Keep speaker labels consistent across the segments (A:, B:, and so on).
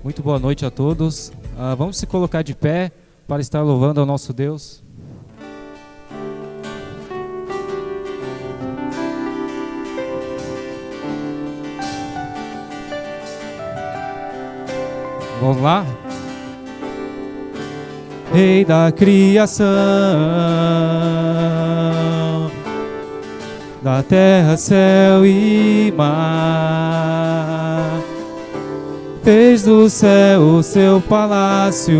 A: Muito boa noite a todos. Vamos se colocar de pé para estar louvando ao nosso Deus. Vamos lá? Rei da criação, da terra, céu e mar, fez do céu o seu palácio,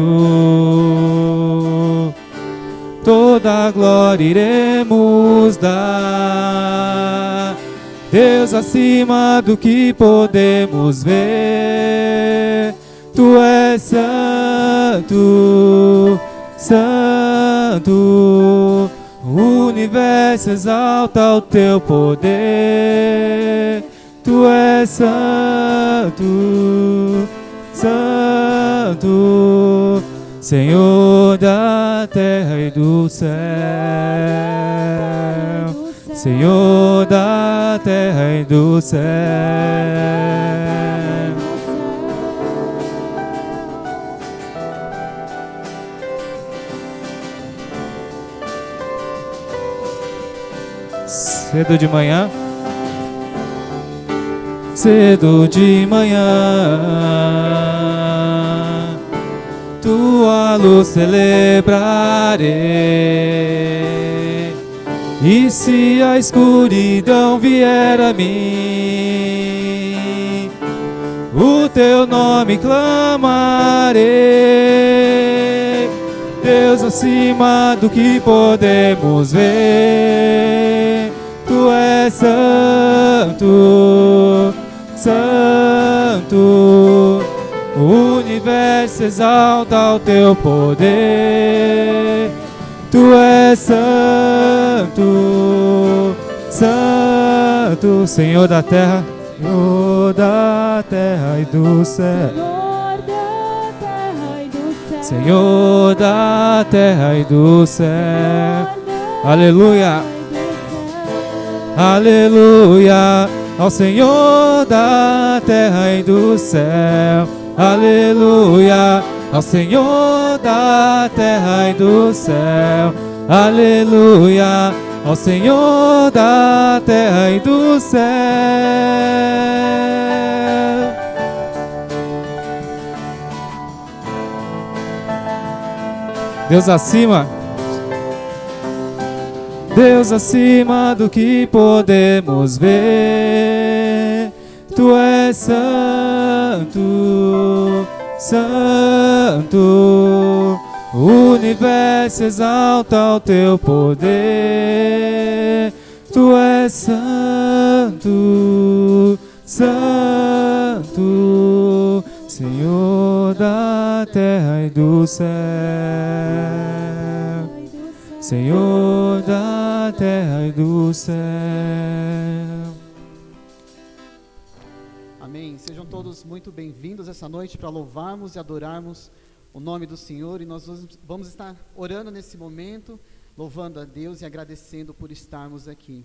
A: toda a glória iremos dar. Deus acima do que podemos ver, Tu és santo, santo, o universo exalta o Teu poder. Tu és santo, santo, Senhor da terra e do céu, Senhor da terra e do céu. Cedo de manhã, cedo de manhã, Tua luz celebrarei, e se a escuridão vier a mim, o Teu nome clamarei. Deus acima do que podemos ver, Tu és santo, santo, o universo exalta o Teu poder. Tu és santo, santo, Senhor da terra, Senhor da terra e do céu, Senhor da terra e do céu. Aleluia. Aleluia, ao Senhor da terra e do céu. Aleluia, ao Senhor da terra e do céu. Aleluia, ao Senhor da terra e do céu. Deus acima, Deus acima do que podemos ver, Tu és santo, santo, o universo exalta o Teu poder. Tu és santo, santo, Senhor da terra e do céu, Senhor da terra e do céu.
B: Amém. Sejam todos muito bem-vindos essa noite para louvarmos e adorarmos o nome do Senhor. E nós vamos estar orando nesse momento, louvando a Deus e agradecendo por estarmos aqui.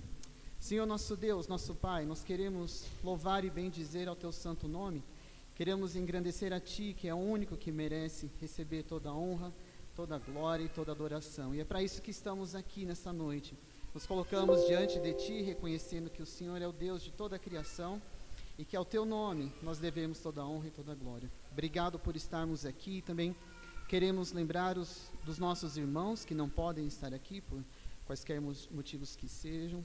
B: Senhor, nosso Deus, nosso Pai, nós queremos louvar e bendizer ao Teu santo nome. Queremos engrandecer a Ti, que é o único que merece receber toda a honra, toda a glória e toda a adoração. E é para isso que estamos aqui nessa noite. Nos colocamos diante de Ti, reconhecendo que o Senhor é o Deus de toda a criação e que ao Teu nome nós devemos toda a honra e toda a glória. Obrigado por estarmos aqui. Também queremos lembrar dos nossos irmãos que não podem estar aqui por quaisquer motivos que sejam.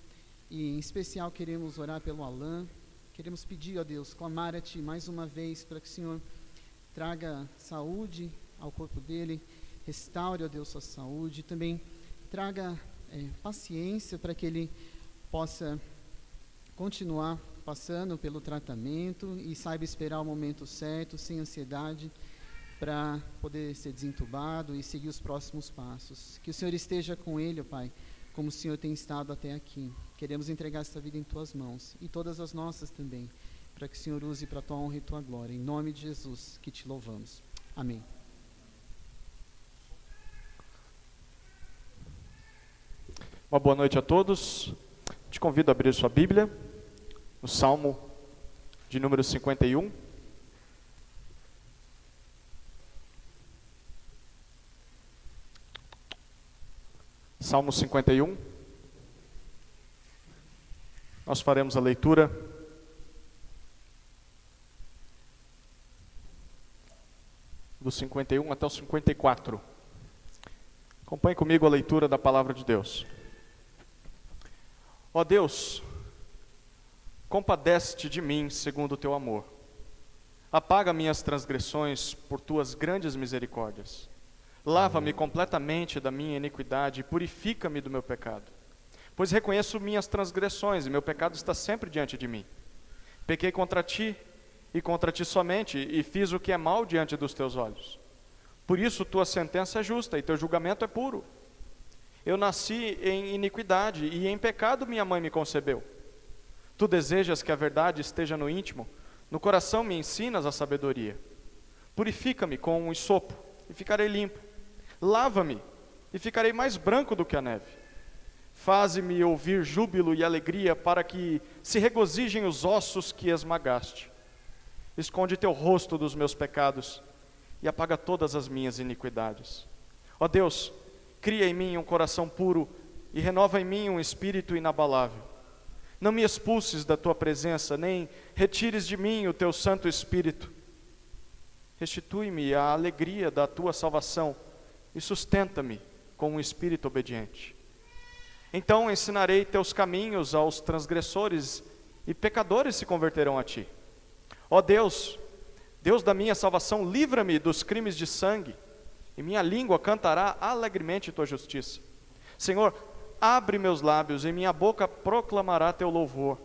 B: E em especial queremos orar pelo Alan. Queremos pedir, ó Deus, clamar a Ti mais uma vez para que o Senhor traga saúde ao corpo dele, restaure, ó Deus, sua saúde, também traga paciência para que ele possa continuar passando pelo tratamento e saiba esperar o momento certo, sem ansiedade, para poder ser desentubado e seguir os próximos passos. Que o Senhor esteja com ele, ó Pai, como o Senhor tem estado até aqui. Queremos entregar esta vida em Tuas mãos e todas as nossas também, para que o Senhor use para a Tua honra e Tua glória. Em nome de Jesus que Te louvamos. Amém.
C: Uma boa noite a todos. Te convido a abrir sua Bíblia no Salmo de número 51. Salmo 51. Nós faremos a leitura do 51 até o 54. Acompanhe comigo a leitura da palavra de Deus. Ó Deus, compadece-te de mim segundo o teu amor. Apaga minhas transgressões por tuas grandes misericórdias. Lava-me completamente da minha iniquidade e purifica-me do meu pecado. Pois reconheço minhas transgressões e meu pecado está sempre diante de mim. Pequei contra ti e contra ti somente e fiz o que é mal diante dos teus olhos. Por isso tua sentença é justa e teu julgamento é puro. Eu nasci em iniquidade e em pecado minha mãe me concebeu. Tu desejas que a verdade esteja no íntimo, no coração me ensinas a sabedoria. Purifica-me com um hisopo e ficarei limpo. Lava-me e ficarei mais branco do que a neve. Faze-me ouvir júbilo e alegria para que se regozijem os ossos que esmagaste. Esconde teu rosto dos meus pecados e apaga todas as minhas iniquidades. Ó Deus, cria em mim um coração puro e renova em mim um espírito inabalável. Não me expulses da tua presença, nem retires de mim o teu Santo Espírito. Restitui-me a alegria da tua salvação e sustenta-me com um espírito obediente. Então ensinarei teus caminhos aos transgressores e pecadores se converterão a ti. Ó Deus, Deus da minha salvação, livra-me dos crimes de sangue, e minha língua cantará alegremente tua justiça. Senhor, abre meus lábios, e minha boca proclamará teu louvor,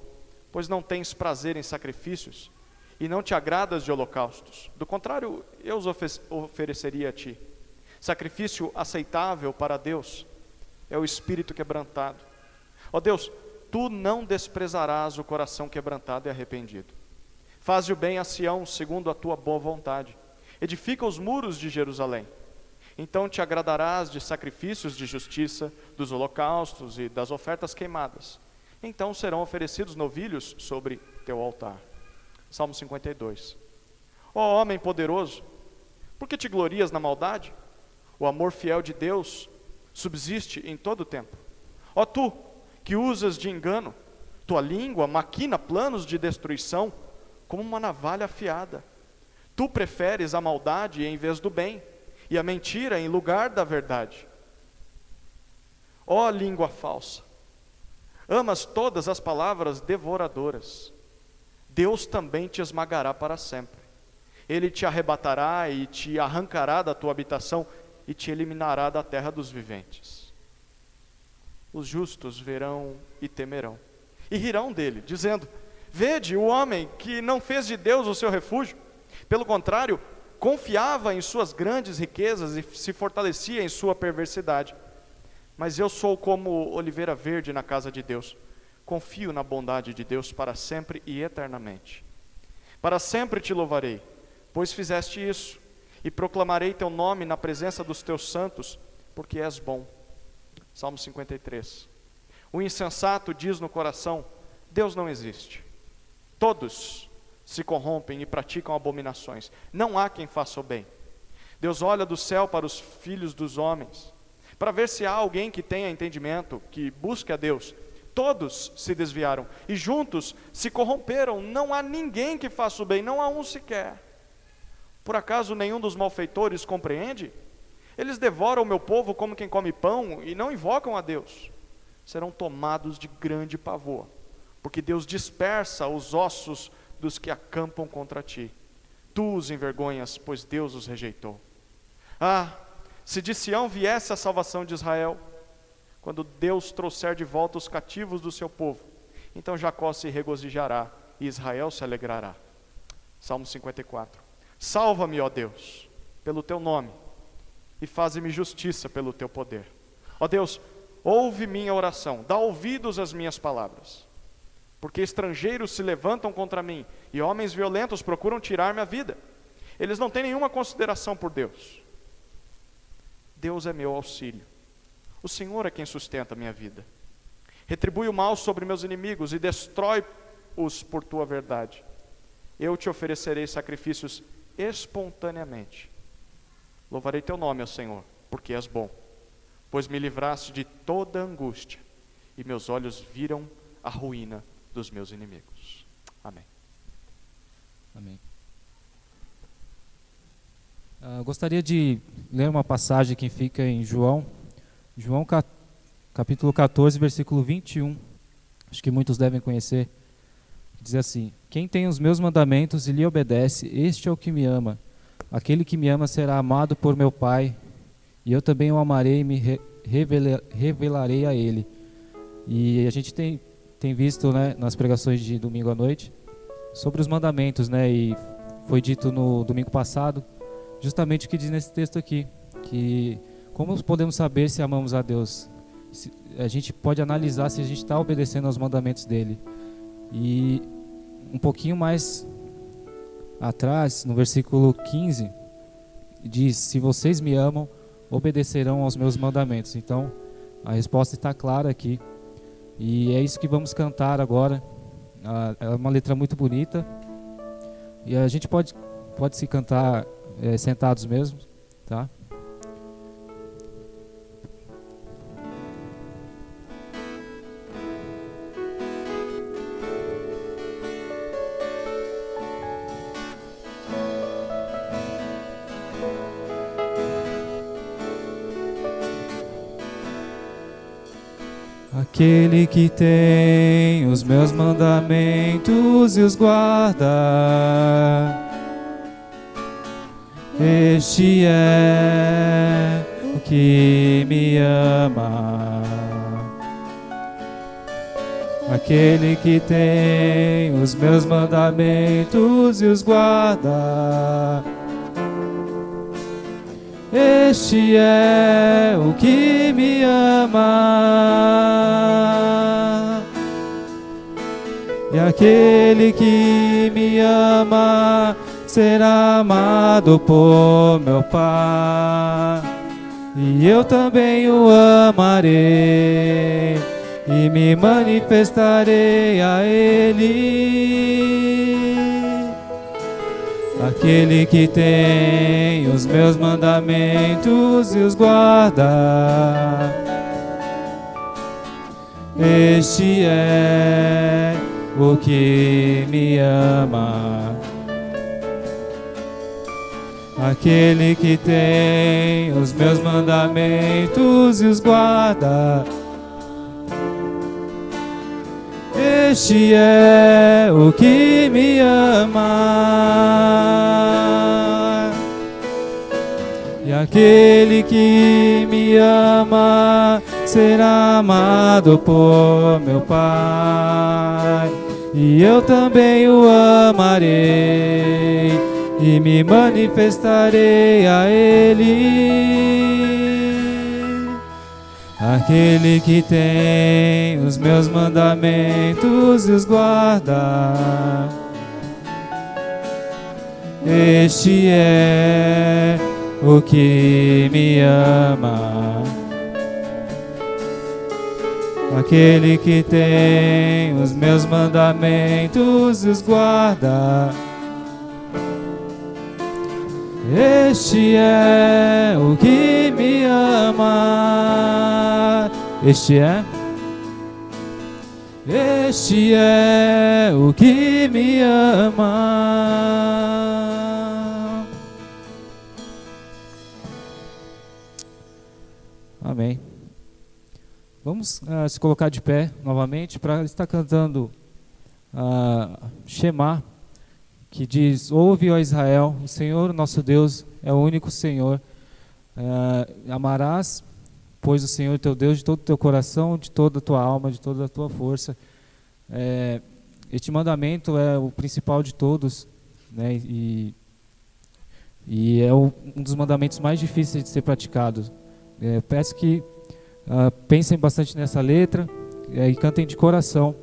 C: pois não tens prazer em sacrifícios, e não te agradas de holocaustos. Do contrário, eu os ofereceria a ti. Sacrifício aceitável para Deus é o espírito quebrantado. Ó Deus, tu não desprezarás o coração quebrantado e arrependido. Faze o bem a Sião segundo a tua boa vontade. Edifica os muros de Jerusalém. Então te agradarás de sacrifícios de justiça, dos holocaustos e das ofertas queimadas. Então serão oferecidos novilhos sobre teu altar. Salmo 52. Ó homem poderoso, por que te glorias na maldade? O amor fiel de Deus subsiste em todo o tempo. Ó tu, que usas de engano, tua língua maquina planos de destruição, como uma navalha afiada. Tu preferes a maldade em vez do bem, e a mentira em lugar da verdade. Ó língua falsa, amas todas as palavras devoradoras. Deus também te esmagará para sempre. Ele te arrebatará e te arrancará da tua habitação e te eliminará da terra dos viventes. Os justos verão e temerão, e rirão dele, dizendo: vede o homem que não fez de Deus o seu refúgio. Pelo contrário, confiava em suas grandes riquezas e se fortalecia em sua perversidade. Mas eu sou como oliveira verde na casa de Deus. Confio na bondade de Deus para sempre e eternamente. Para sempre te louvarei, pois fizeste isso, e proclamarei teu nome na presença dos teus santos, porque és bom. Salmo 53. O insensato diz no coração: Deus não existe. Todos se corrompem e praticam abominações. Não há quem faça o bem. Deus olha do céu para os filhos dos homens, para ver se há alguém que tenha entendimento, que busque a Deus. Todos se desviaram e juntos se corromperam. Não há ninguém que faça o bem, não há um sequer. Por acaso nenhum dos malfeitores compreende? Eles devoram o meu povo como quem come pão e não invocam a Deus. Serão tomados de grande pavor, porque Deus dispersa os ossos dos que acampam contra ti. Tu os envergonhas, pois Deus os rejeitou. Ah, se de Sião viesse a salvação de Israel, quando Deus trouxer de volta os cativos do seu povo, então Jacó se regozijará e Israel se alegrará. Salmo 54. Salva-me, ó Deus, pelo teu nome, e faze-me justiça pelo teu poder. Ó Deus, ouve minha oração, dá ouvidos às minhas palavras. Porque estrangeiros se levantam contra mim, e homens violentos procuram tirar-me a vida. Eles não têm nenhuma consideração por Deus. Deus é meu auxílio. O Senhor é quem sustenta a minha vida. Retribui o mal sobre meus inimigos e destrói-os por tua verdade. Eu te oferecerei sacrifícios espontaneamente. Louvarei teu nome, ó Senhor, porque és bom. pois me livraste de toda angústia, e meus olhos viram a ruína dos meus inimigos. Amém.
A: Amém. Gostaria de ler uma passagem que fica em João capítulo 14, versículo 21. Acho que muitos devem conhecer. Diz assim: quem tem os meus mandamentos e lhe obedece, este é o que me ama. Aquele que me ama será amado por meu Pai, e eu também o amarei e me revelarei a ele. E a gente tem visto, né, nas pregações de domingo à noite sobre os mandamentos, né, e foi dito no domingo passado justamente o que diz nesse texto aqui, que como podemos saber se amamos a Deus? A gente pode analisar se a gente está obedecendo aos mandamentos dele. E um pouquinho mais atrás, no versículo 15, diz: se vocês me amam, obedecerão aos meus mandamentos. Então a resposta está clara aqui, e é isso que vamos cantar agora. É uma letra muito bonita, e a gente pode se cantar sentados mesmo, tá? Aquele que tem os meus mandamentos e os guarda, este é o que me ama. Aquele que tem os meus mandamentos e os guarda, este é o que me ama. E aquele que me ama será amado por meu Pai, e eu também o amarei e me manifestarei a ele. Aquele que tem os meus mandamentos e os guarda, este é o que me ama. Aquele que tem os meus mandamentos e os guarda, este é o que me ama. E aquele que me ama será amado por meu Pai, e eu também o amarei e me manifestarei a ele. Aquele que tem os meus mandamentos e os guarda, este é o que me ama. Aquele que tem os meus mandamentos e os guarda, este é o que me ama. Este é o que me ama. Amém. Vamos se colocar de pé novamente para estar cantando Shema, que diz: ouve, ó Israel, o Senhor nosso Deus é o único Senhor. Amarás, pois, o Senhor teu Deus de todo o teu coração, de toda a tua alma, de toda a tua força. Este mandamento é o principal de todos, né? E é um dos mandamentos mais difíceis de ser praticado. Peço que pensem bastante nessa letra e cantem de coração.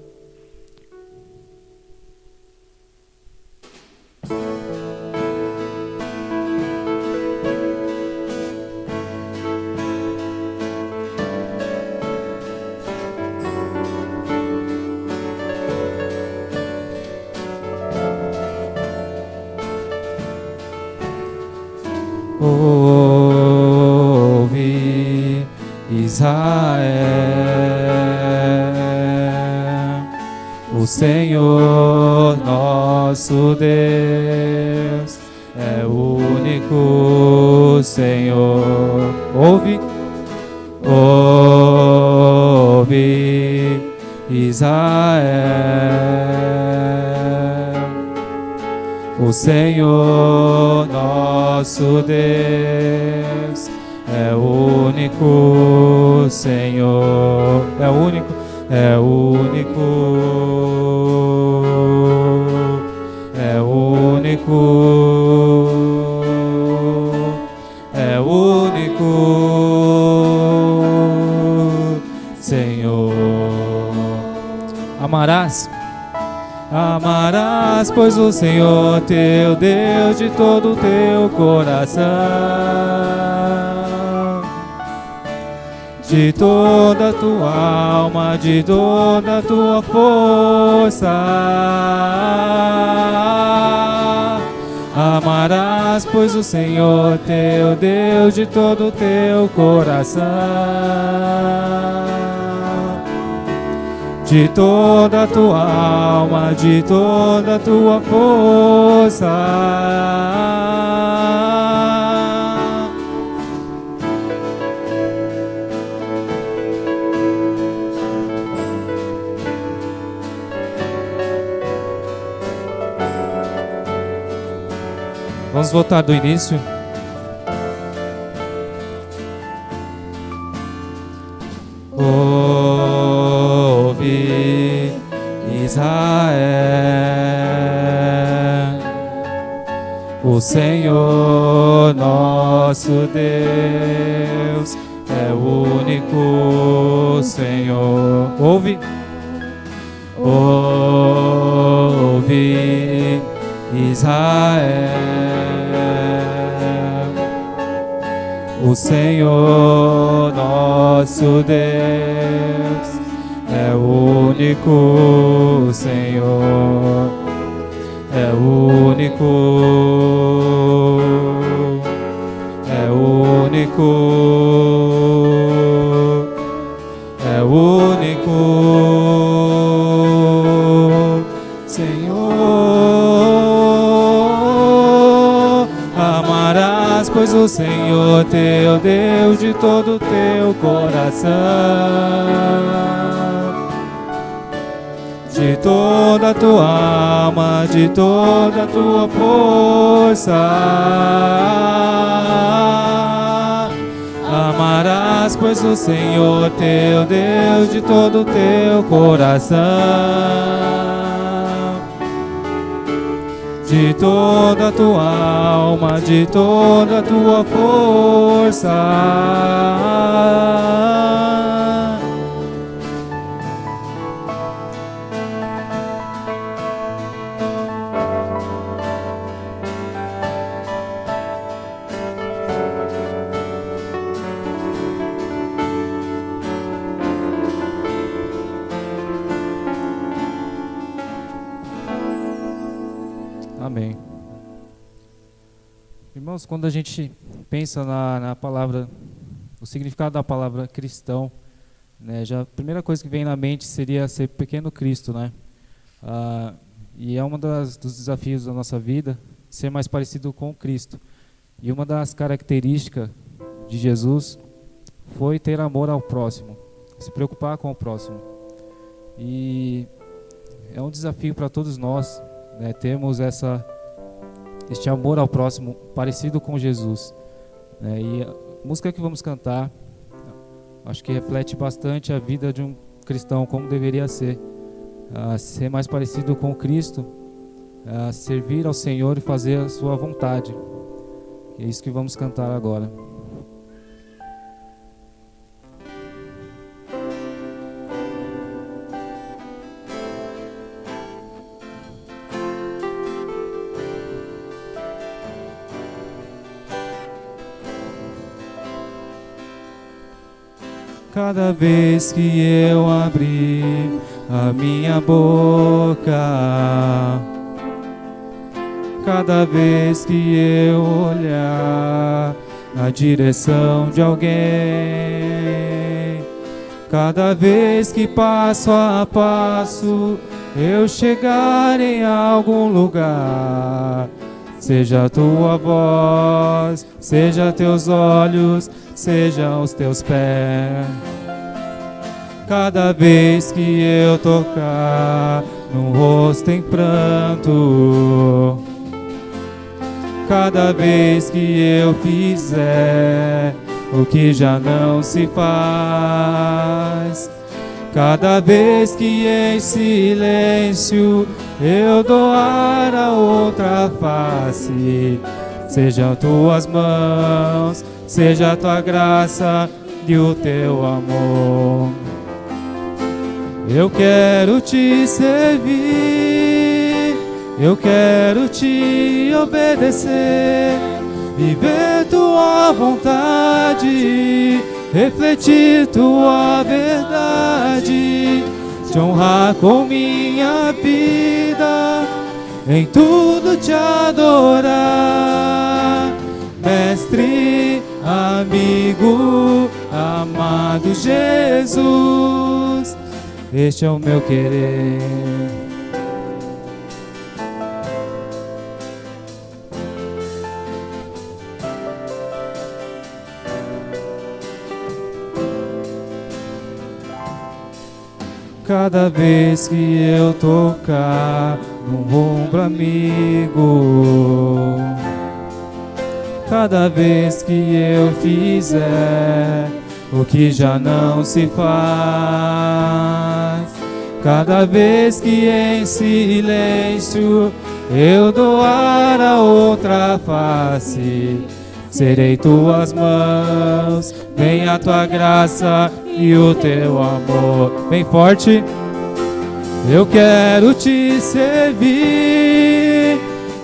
A: Ouve, Israel. O Senhor nosso Deus é o único Senhor. Ouve, ouve, Israel. O Senhor nosso Deus é o único Senhor. É o único, é o único, é o único, é o único Senhor. Amarás, amarás, pois o Senhor teu Deus de todo o teu coração, de toda a tua alma, de toda a tua força. Amarás, pois o Senhor teu Deus de todo o teu coração, de toda a tua alma, de toda a tua força. Vamos voltar do início. Ouve, Israel, o Senhor nosso Deus é o único Senhor. Ouve, ouve, Israel, o Senhor nosso Deus é o único Senhor, é o único, é o único, é o único Senhor. Amarás, pois o Senhor teu Deus de todo o teu coração, de toda a tua alma, de toda a tua força. Amarás, pois o Senhor teu Deus de todo o teu coração, de toda a tua alma, de toda a tua força. Amém. Irmãos, quando a gente pensa na palavra, o significado da palavra cristão, né, já a primeira coisa que vem na mente seria ser pequeno Cristo, né? E é dos desafios da nossa vida, ser mais parecido com Cristo. E uma das características de Jesus foi ter amor ao próximo, se preocupar com o próximo. E é um desafio para todos nós, né, termos este amor ao próximo parecido com Jesus, né? E a música que vamos cantar, acho que reflete bastante a vida de um cristão, como deveria ser mais parecido com Cristo, servir ao Senhor e fazer a sua vontade. É isso que vamos cantar agora. Cada vez que eu abrir a minha boca, cada vez que eu olhar na direção de alguém, Cada vez que passo a passo eu chegar em algum lugar, seja a tua voz, seja teus olhos, sejam os teus pés. Cada vez que eu tocar no rosto em pranto, cada vez que eu fizer o que já não se faz, cada vez que em silêncio eu doar a outra face, sejam tuas mãos, seja a tua graça e o teu amor. Eu quero te servir, eu quero te obedecer, viver tua vontade, refletir tua verdade, te honrar com minha vida, em tudo te adorar. Mestre, amigo, amado Jesus, este é o meu querer. Cada vez que eu tocar num ombro amigo, cada vez que eu fizer o que já não se faz, cada vez que em silêncio eu doar a outra face, serei tuas mãos, vem a tua graça e o teu amor. Bem forte. Eu quero te servir,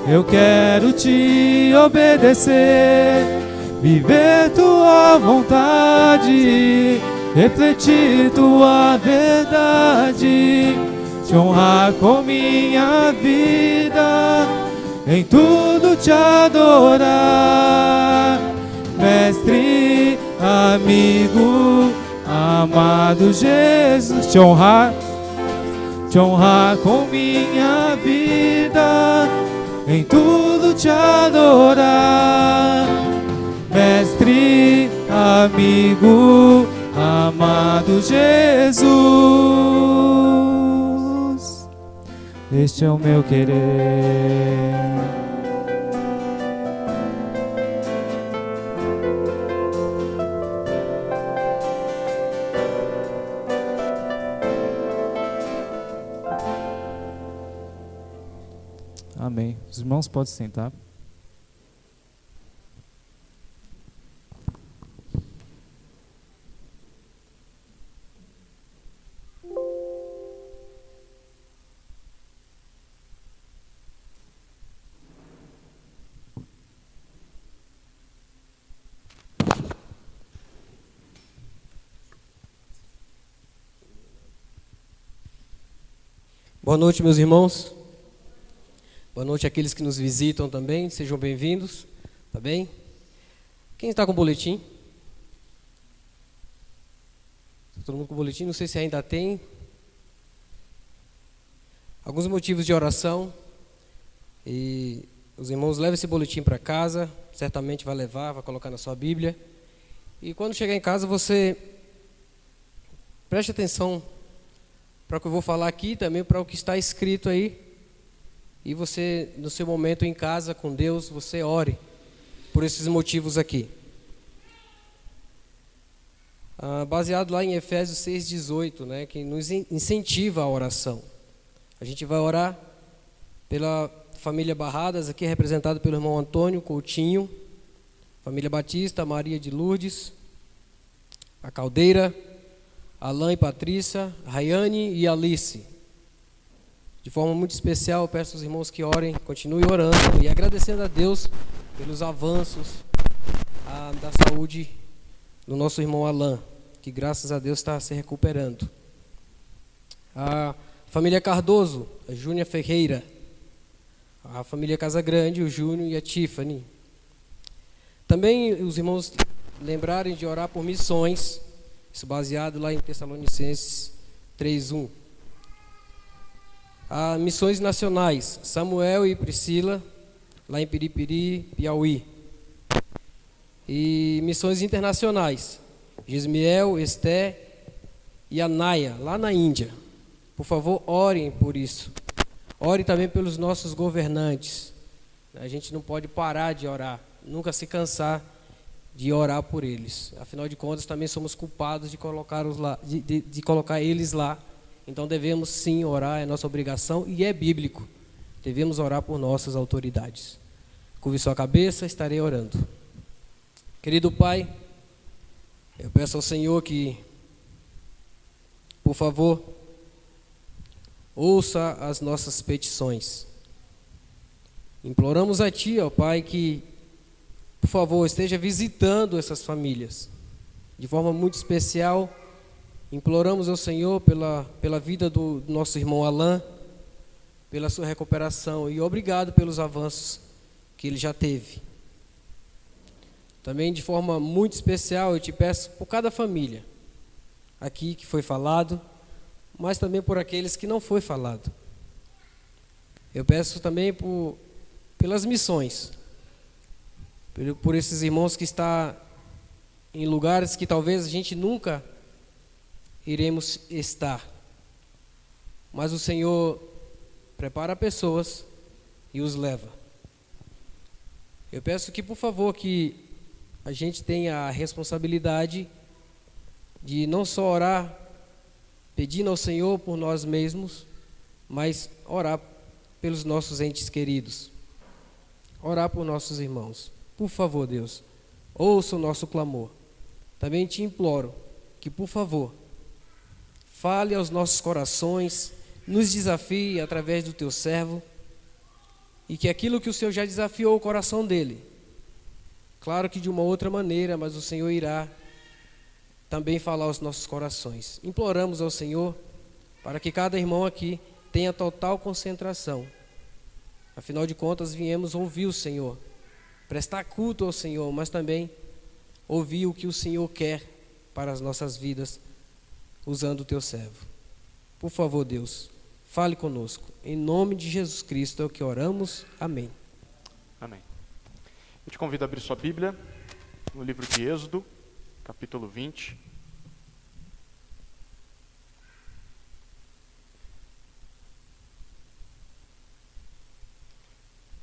A: eu quero te obedecer, viver tua vontade, refletir tua verdade, te honrar com minha vida, em tudo te adorar. Mestre, amigo, amado Jesus, te honrar com minha vida, em tudo te adorar. Mestre, amigo, amado Jesus, este é o meu querer. Amém. Os irmãos podem sentar.
D: Boa noite, meus irmãos. Boa noite àqueles que nos visitam também. Sejam bem-vindos. Tá bem? Quem está com o boletim? Todo mundo com o boletim? Não sei se ainda tem. Alguns motivos de oração. E os irmãos levam esse boletim para casa. Certamente vai levar, vai colocar na sua Bíblia. E quando chegar em casa, você preste atenção para o que eu vou falar aqui, também para o que está escrito aí. E você, no seu momento em casa com Deus, você ore por esses motivos aqui. Baseado lá em Efésios 6,18, né, que nos incentiva a oração. A gente vai orar pela família Barradas, aqui representada pelo irmão Antônio Coutinho, família Batista, Maria de Lourdes, a Caldeira, Alain e Patrícia, Rayane e Alice. De forma muito especial, eu peço aos irmãos que orem, continuem orando e agradecendo a Deus pelos avanços da saúde do nosso irmão Alain, que graças a Deus está se recuperando. A família Cardoso, a Júnia Ferreira, a família Casagrande, o Júnior e a Tiffany. Também os irmãos lembrarem de orar por missões, Isso baseado lá em Tessalonicenses 3:1. Missões nacionais, Samuel e Priscila, lá em Piripiri, Piauí. E missões internacionais, Gismiel, Esté e Anaya, lá na Índia. Por favor, orem por isso. Ore também pelos nossos governantes. A gente não pode parar de orar, nunca se cansar de orar por eles. Afinal de contas, também somos culpados de colocá-los lá, de colocar eles lá. Então devemos sim orar, é nossa obrigação e é bíblico. Devemos orar por nossas autoridades. Curve sua cabeça, estarei orando. Querido Pai, eu peço ao Senhor que, por favor, ouça as nossas petições. Imploramos a Ti, ó Pai, que, por favor, esteja visitando essas famílias. De forma muito especial, imploramos ao Senhor pela vida do nosso irmão Alain, pela sua recuperação e obrigado pelos avanços que ele já teve. Também de forma muito especial eu te peço por cada família aqui que foi falado, mas também por aqueles que não foi falado. Eu peço também pelas missões, por esses irmãos que estão em lugares que talvez a gente nunca iremos estar. Mas o Senhor prepara pessoas e os leva. Eu peço que, por favor, que a gente tenha a responsabilidade de não só orar pedindo ao Senhor por nós mesmos, mas orar pelos nossos entes queridos, orar por nossos irmãos. Por favor, Deus, ouça o nosso clamor. Também te imploro que, por favor, fale aos nossos corações, nos desafie através do teu servo, e que aquilo que o Senhor já desafiou o coração dele, claro que de uma outra maneira, mas o Senhor irá também falar aos nossos corações. Imploramos ao Senhor para que cada irmão aqui tenha total concentração. Afinal de contas, viemos ouvir o Senhor, prestar culto ao Senhor, mas também ouvir o que o Senhor quer para as nossas vidas, usando o teu servo. Por favor, Deus, fale conosco. Em nome de Jesus Cristo é o que oramos. Amém.
C: Amém. Eu te convido a abrir sua Bíblia no livro de Êxodo, capítulo 20.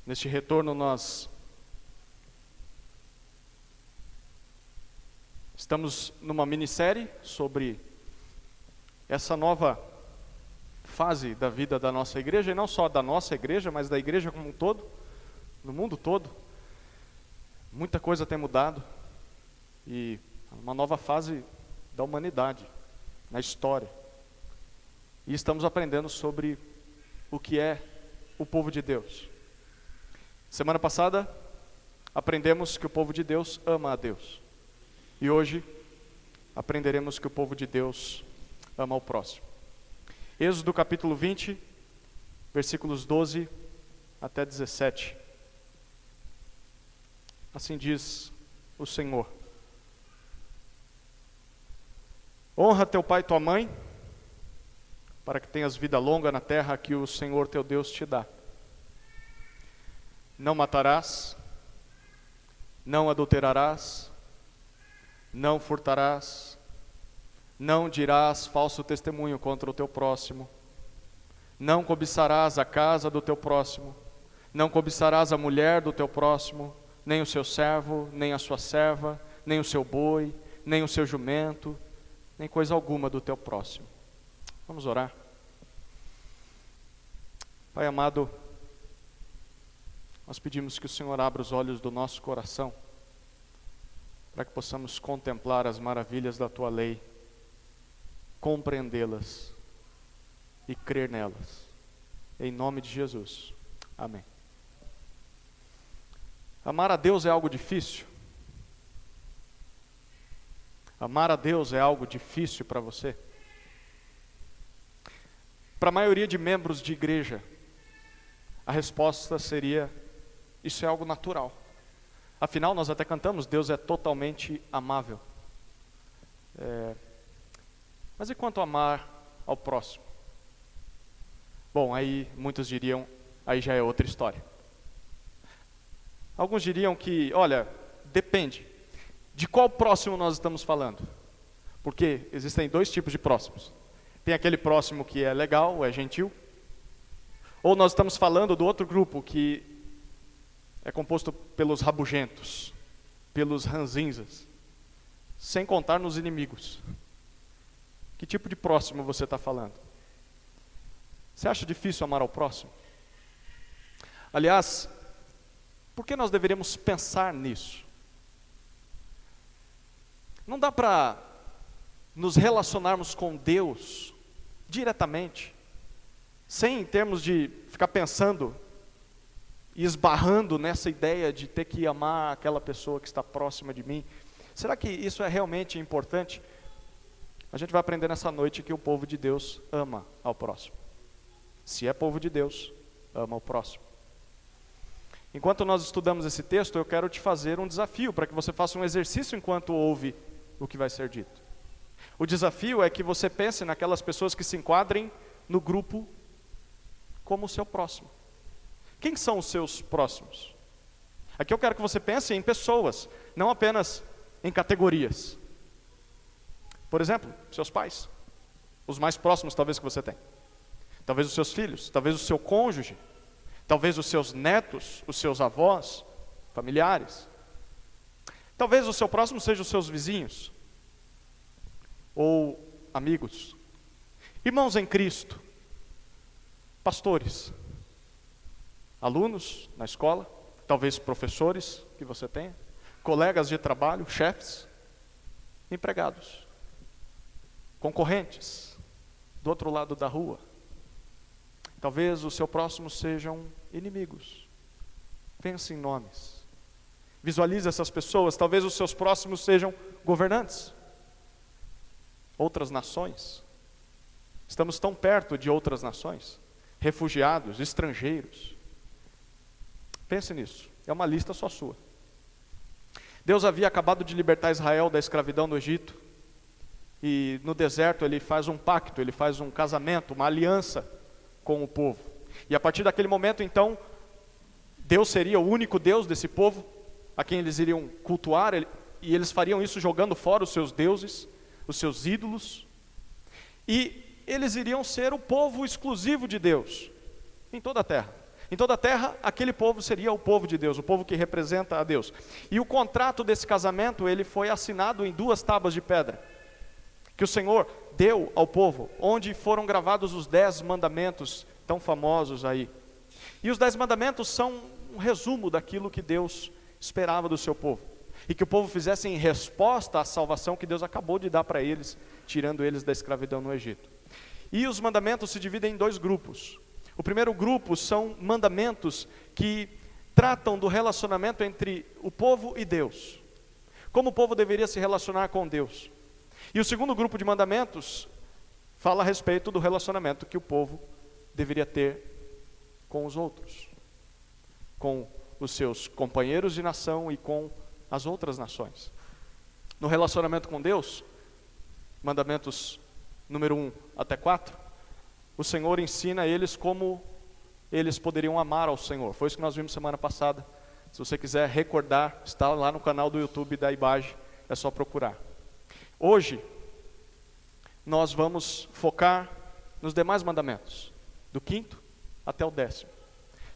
C: Neste retorno nós estamos numa minissérie sobre essa nova fase da vida da nossa igreja, e não só da nossa igreja, mas da igreja como um todo, no mundo todo. Muita coisa tem mudado e uma nova fase da humanidade, na história. E estamos aprendendo sobre o que é o povo de Deus. Semana passada, aprendemos que o povo de Deus ama a Deus. E hoje, aprenderemos que o povo de Deus ama o próximo. Êxodo capítulo 20, versículos 12 até 17. Assim diz o Senhor: honra teu pai e tua mãe, para que tenhas vida longa na terra que o Senhor teu Deus te dá. Não matarás, não adulterarás, não furtarás, não dirás falso testemunho contra o teu próximo, não cobiçarás a casa do teu próximo, não cobiçarás a mulher do teu próximo, nem o seu servo, nem a sua serva, nem o seu boi, nem o seu jumento, nem coisa alguma do teu próximo. Vamos orar. Pai amado, nós pedimos que o Senhor abra os olhos do nosso coração, para que possamos contemplar as maravilhas da tua lei, compreendê-las e crer nelas. Em nome de Jesus. Amém. Amar a Deus é algo difícil? Amar a Deus é algo difícil para você? Para a maioria de membros de igreja, a resposta seria: isso é algo natural. Afinal, nós até cantamos, Deus é totalmente amável. Mas e quanto a amar ao próximo? Bom, aí muitos diriam, aí já é outra história. Alguns diriam que, olha, depende. De qual próximo nós estamos falando? Porque existem dois tipos de próximos. Tem aquele próximo que é legal, é gentil. Ou nós estamos falando do outro grupo que é composto pelos rabugentos, pelos ranzinzas, sem contar nos inimigos. Que tipo de próximo você está falando? Você acha difícil amar ao próximo? Aliás, por que nós deveríamos pensar nisso? Não dá para nos relacionarmos com Deus diretamente, sem termos de ficar pensando e esbarrando nessa ideia de ter que amar aquela pessoa que está próxima de mim. Será que isso é realmente importante? A gente vai aprender nessa noite que o povo de Deus ama ao próximo. Se é povo de Deus, ama o próximo. Enquanto nós estudamos esse texto, eu quero te fazer um desafio, para que você faça um exercício enquanto ouve o que vai ser dito. O desafio é que você pense naquelas pessoas que se enquadrem no grupo como o seu próximo. Quem são os seus próximos? Aqui eu quero que você pense em pessoas, não apenas em categorias. Por exemplo, seus pais, os mais próximos talvez que você tem. Talvez os seus filhos, talvez o seu cônjuge, talvez os seus netos, os seus avós, familiares. Talvez o seu próximo seja os seus vizinhos ou amigos. Irmãos em Cristo, pastores, alunos na escola, talvez professores que você tenha, colegas de trabalho, chefes, empregados, concorrentes do outro lado da rua. Talvez o seu próximo sejam inimigos. Pense em nomes. Visualize essas pessoas. Talvez os seus próximos sejam governantes, outras nações. Estamos tão perto de outras nações, refugiados, estrangeiros. Pense nisso, é uma lista só sua. Deus havia acabado de libertar Israel da escravidão no Egito, e no deserto ele faz um pacto, ele faz um casamento, uma aliança com o povo. E a partir daquele momento, então, Deus seria o único Deus desse povo, a quem eles iriam cultuar, e eles fariam isso jogando fora os seus deuses, os seus ídolos, e eles iriam ser o povo exclusivo de Deus, em toda a terra. Em toda a terra, aquele povo seria o povo de Deus, o povo que representa a Deus. E o contrato desse casamento, ele foi assinado em 2 tábuas de pedra, que o Senhor deu ao povo, onde foram gravados os 10 mandamentos, tão famosos aí. E os 10 mandamentos são um resumo daquilo que Deus esperava do seu povo, e que o povo fizesse em resposta à salvação que Deus acabou de dar para eles, tirando eles da escravidão no Egito. E os mandamentos se dividem em 2 grupos. O primeiro grupo são mandamentos que tratam do relacionamento entre o povo e Deus, como o povo deveria se relacionar com Deus. E o segundo grupo de mandamentos fala a respeito do relacionamento que o povo deveria ter com os outros, com os seus companheiros de nação e com as outras nações. No relacionamento com Deus, mandamentos número 1 até 4, o Senhor ensina a eles como eles poderiam amar ao Senhor. Foi isso que nós vimos semana passada. Se você quiser recordar, está lá no canal do YouTube da IBAGE, é só procurar. Hoje, nós vamos focar nos demais mandamentos, do 5º até o 10º.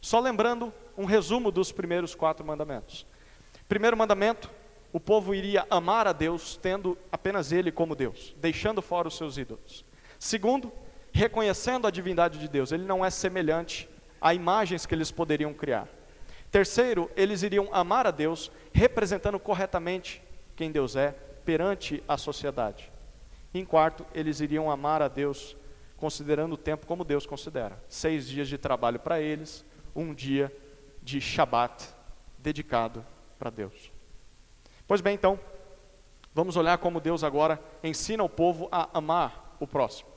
C: Só lembrando um resumo dos primeiros 4 mandamentos. Primeiro mandamento, o povo iria amar a Deus, tendo apenas Ele como Deus, deixando fora os seus ídolos. Segundo, reconhecendo a divindade de Deus, Ele não é semelhante a imagens que eles poderiam criar. Terceiro, eles iriam amar a Deus, representando corretamente quem Deus é, perante a sociedade. Em quarto, eles iriam amar a Deus, considerando o tempo como Deus considera. 6 dias de trabalho para eles, 1 dia de Shabat, dedicado para Deus. Pois bem, então, vamos olhar como Deus agora ensina o povo a amar o próximo.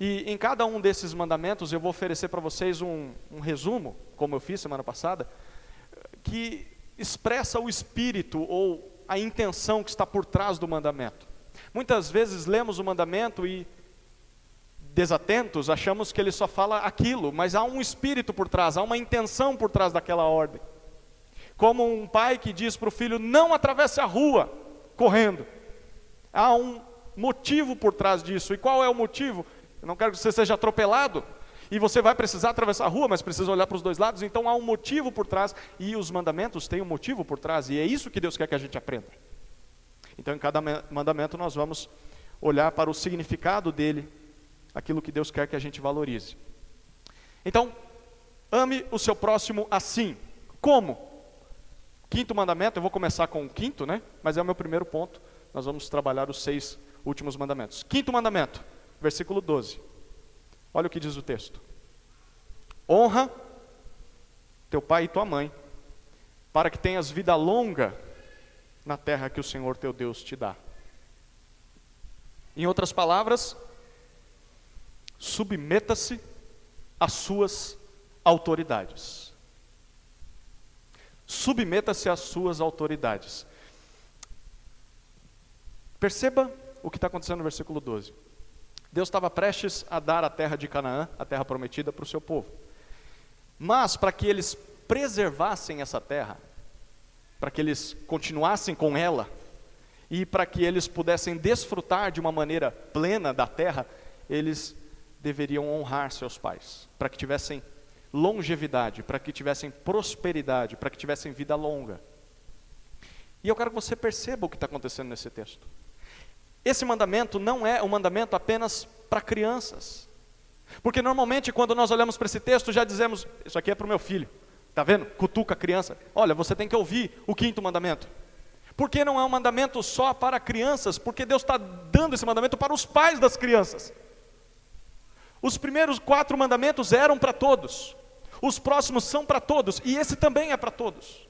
C: E em cada um desses mandamentos eu vou oferecer para vocês um resumo, como eu fiz semana passada, que expressa o espírito ou a intenção que está por trás do mandamento. Muitas vezes lemos o mandamento e, desatentos, achamos que ele só fala aquilo, mas há um espírito por trás, há uma intenção por trás daquela ordem. Como um pai que diz para o filho, não atravesse a rua correndo. Há um motivo por trás disso. E qual é o motivo? Eu não quero que você seja atropelado, e você vai precisar atravessar a rua, mas precisa olhar para os dois lados, então há um motivo por trás, e os mandamentos têm um motivo por trás, e é isso que Deus quer que a gente aprenda. Então, em cada mandamento nós vamos olhar para o significado dele, aquilo que Deus quer que a gente valorize. Então, ame o seu próximo assim. Como? Quinto mandamento, eu vou começar com o quinto, né? Mas é o meu primeiro ponto, nós vamos trabalhar os 6 últimos mandamentos. Quinto mandamento, versículo 12. Olha o que diz o texto. Honra teu pai e tua mãe, para que tenhas vida longa na terra que o Senhor teu Deus te dá. Em outras palavras, submeta-se às suas autoridades. Submeta-se às suas autoridades. Perceba o que está acontecendo no versículo 12. Deus estava prestes a dar a terra de Canaã, a terra prometida, para o seu povo. Mas para que eles preservassem essa terra, para que eles continuassem com ela, e para que eles pudessem desfrutar de uma maneira plena da terra, eles deveriam honrar seus pais, para que tivessem longevidade, para que tivessem prosperidade, para que tivessem vida longa. E eu quero que você perceba o que está acontecendo nesse texto. Esse mandamento não é um mandamento apenas para crianças. Porque normalmente quando nós olhamos para esse texto já dizemos, isso aqui é para o meu filho. Está vendo? Cutuca a criança. Olha, você tem que ouvir o quinto mandamento. Por que não é um mandamento só para crianças? Porque Deus está dando esse mandamento para os pais das crianças. Os primeiros 4 mandamentos eram para todos. Os próximos são para todos. E esse também é para todos.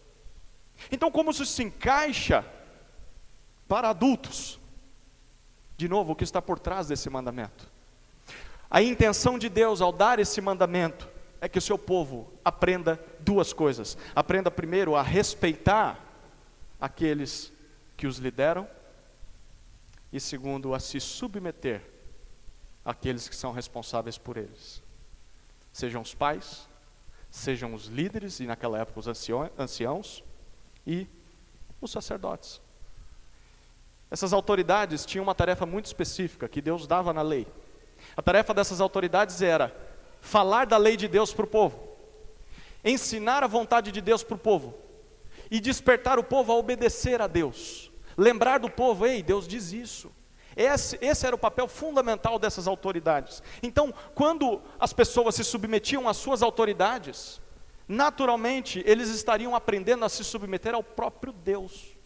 C: Então como isso se encaixa para adultos? De novo, o que está por trás desse mandamento? A intenção de Deus ao dar esse mandamento é que o seu povo aprenda 2 coisas. Aprenda primeiro a respeitar aqueles que os lideram, e segundo, a se submeter àqueles que são responsáveis por eles. Sejam os pais, sejam os líderes, e naquela época os anciãos, e os sacerdotes. Essas autoridades tinham uma tarefa muito específica que Deus dava na lei. A tarefa dessas autoridades era falar da lei de Deus para o povo, ensinar a vontade de Deus para o povo e despertar o povo a obedecer a Deus. Lembrar do povo, ei, Deus diz isso. Esse era o papel fundamental dessas autoridades. Então, quando as pessoas se submetiam às suas autoridades, naturalmente eles estariam aprendendo a se submeter ao próprio Deus.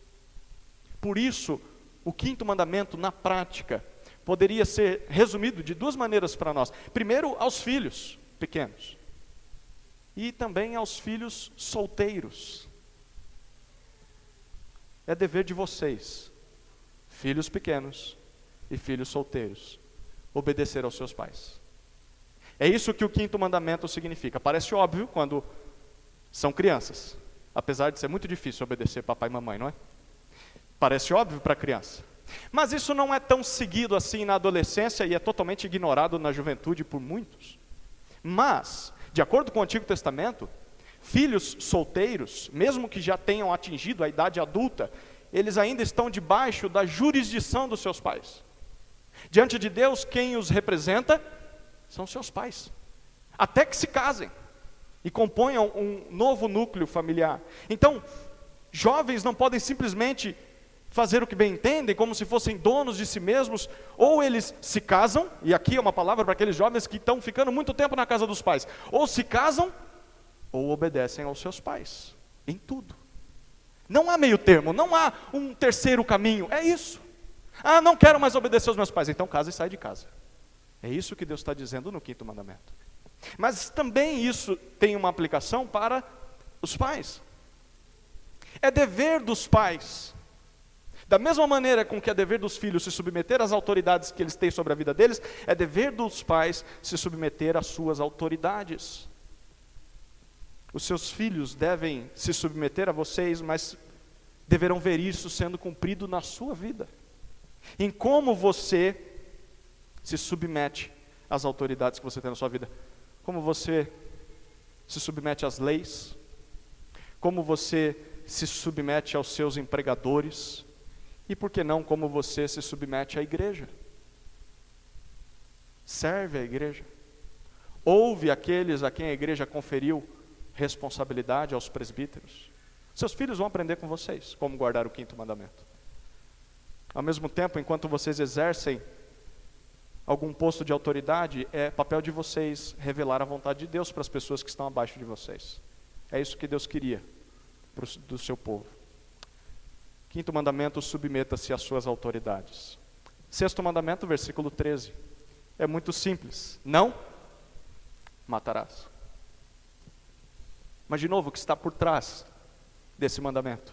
C: Por isso, o quinto mandamento, na prática, poderia ser resumido de 2 maneiras para nós. Primeiro, aos filhos pequenos. E também aos filhos solteiros. É dever de vocês, filhos pequenos e filhos solteiros, obedecer aos seus pais. É isso que o quinto mandamento significa. Parece óbvio quando são crianças, apesar de ser muito difícil obedecer papai e mamãe, não é? Parece óbvio para a criança. Mas isso não é tão seguido assim na adolescência e é totalmente ignorado na juventude por muitos. Mas, de acordo com o Antigo Testamento, filhos solteiros, mesmo que já tenham atingido a idade adulta, eles ainda estão debaixo da jurisdição dos seus pais. Diante de Deus, quem os representa são seus pais. Até que se casem e componham um novo núcleo familiar. Então, jovens não podem simplesmente fazer o que bem entendem, como se fossem donos de si mesmos, ou eles se casam, e aqui é uma palavra para aqueles jovens que estão ficando muito tempo na casa dos pais, ou se casam, ou obedecem aos seus pais, em tudo. Não há meio termo, não há um terceiro caminho, é isso. Ah, não quero mais obedecer aos meus pais, então casa e sai de casa. É isso que Deus está dizendo no quinto mandamento. Mas também isso tem uma aplicação para os pais. É dever dos pais, da mesma maneira com que é dever dos filhos se submeter às autoridades que eles têm sobre a vida deles, é dever dos pais se submeter às suas autoridades. Os seus filhos devem se submeter a vocês, mas deverão ver isso sendo cumprido na sua vida. em como você se submete às autoridades que você tem na sua vida, como você se submete às leis, como você se submete aos seus empregadores, e por que não como você se submete à igreja? Serve a igreja, ouve aqueles a quem a igreja conferiu responsabilidade, aos presbíteros. Seus filhos vão aprender com vocês como guardar o 5º mandamento. Ao mesmo tempo, enquanto vocês exercem algum posto de autoridade, é papel de vocês revelar a vontade de Deus para as pessoas que estão abaixo de vocês. É isso que Deus queria do seu povo. 5º mandamento, submeta-se às suas autoridades. 6º mandamento, versículo 13. É muito simples. Não matarás. Mas de novo, o que está por trás desse mandamento?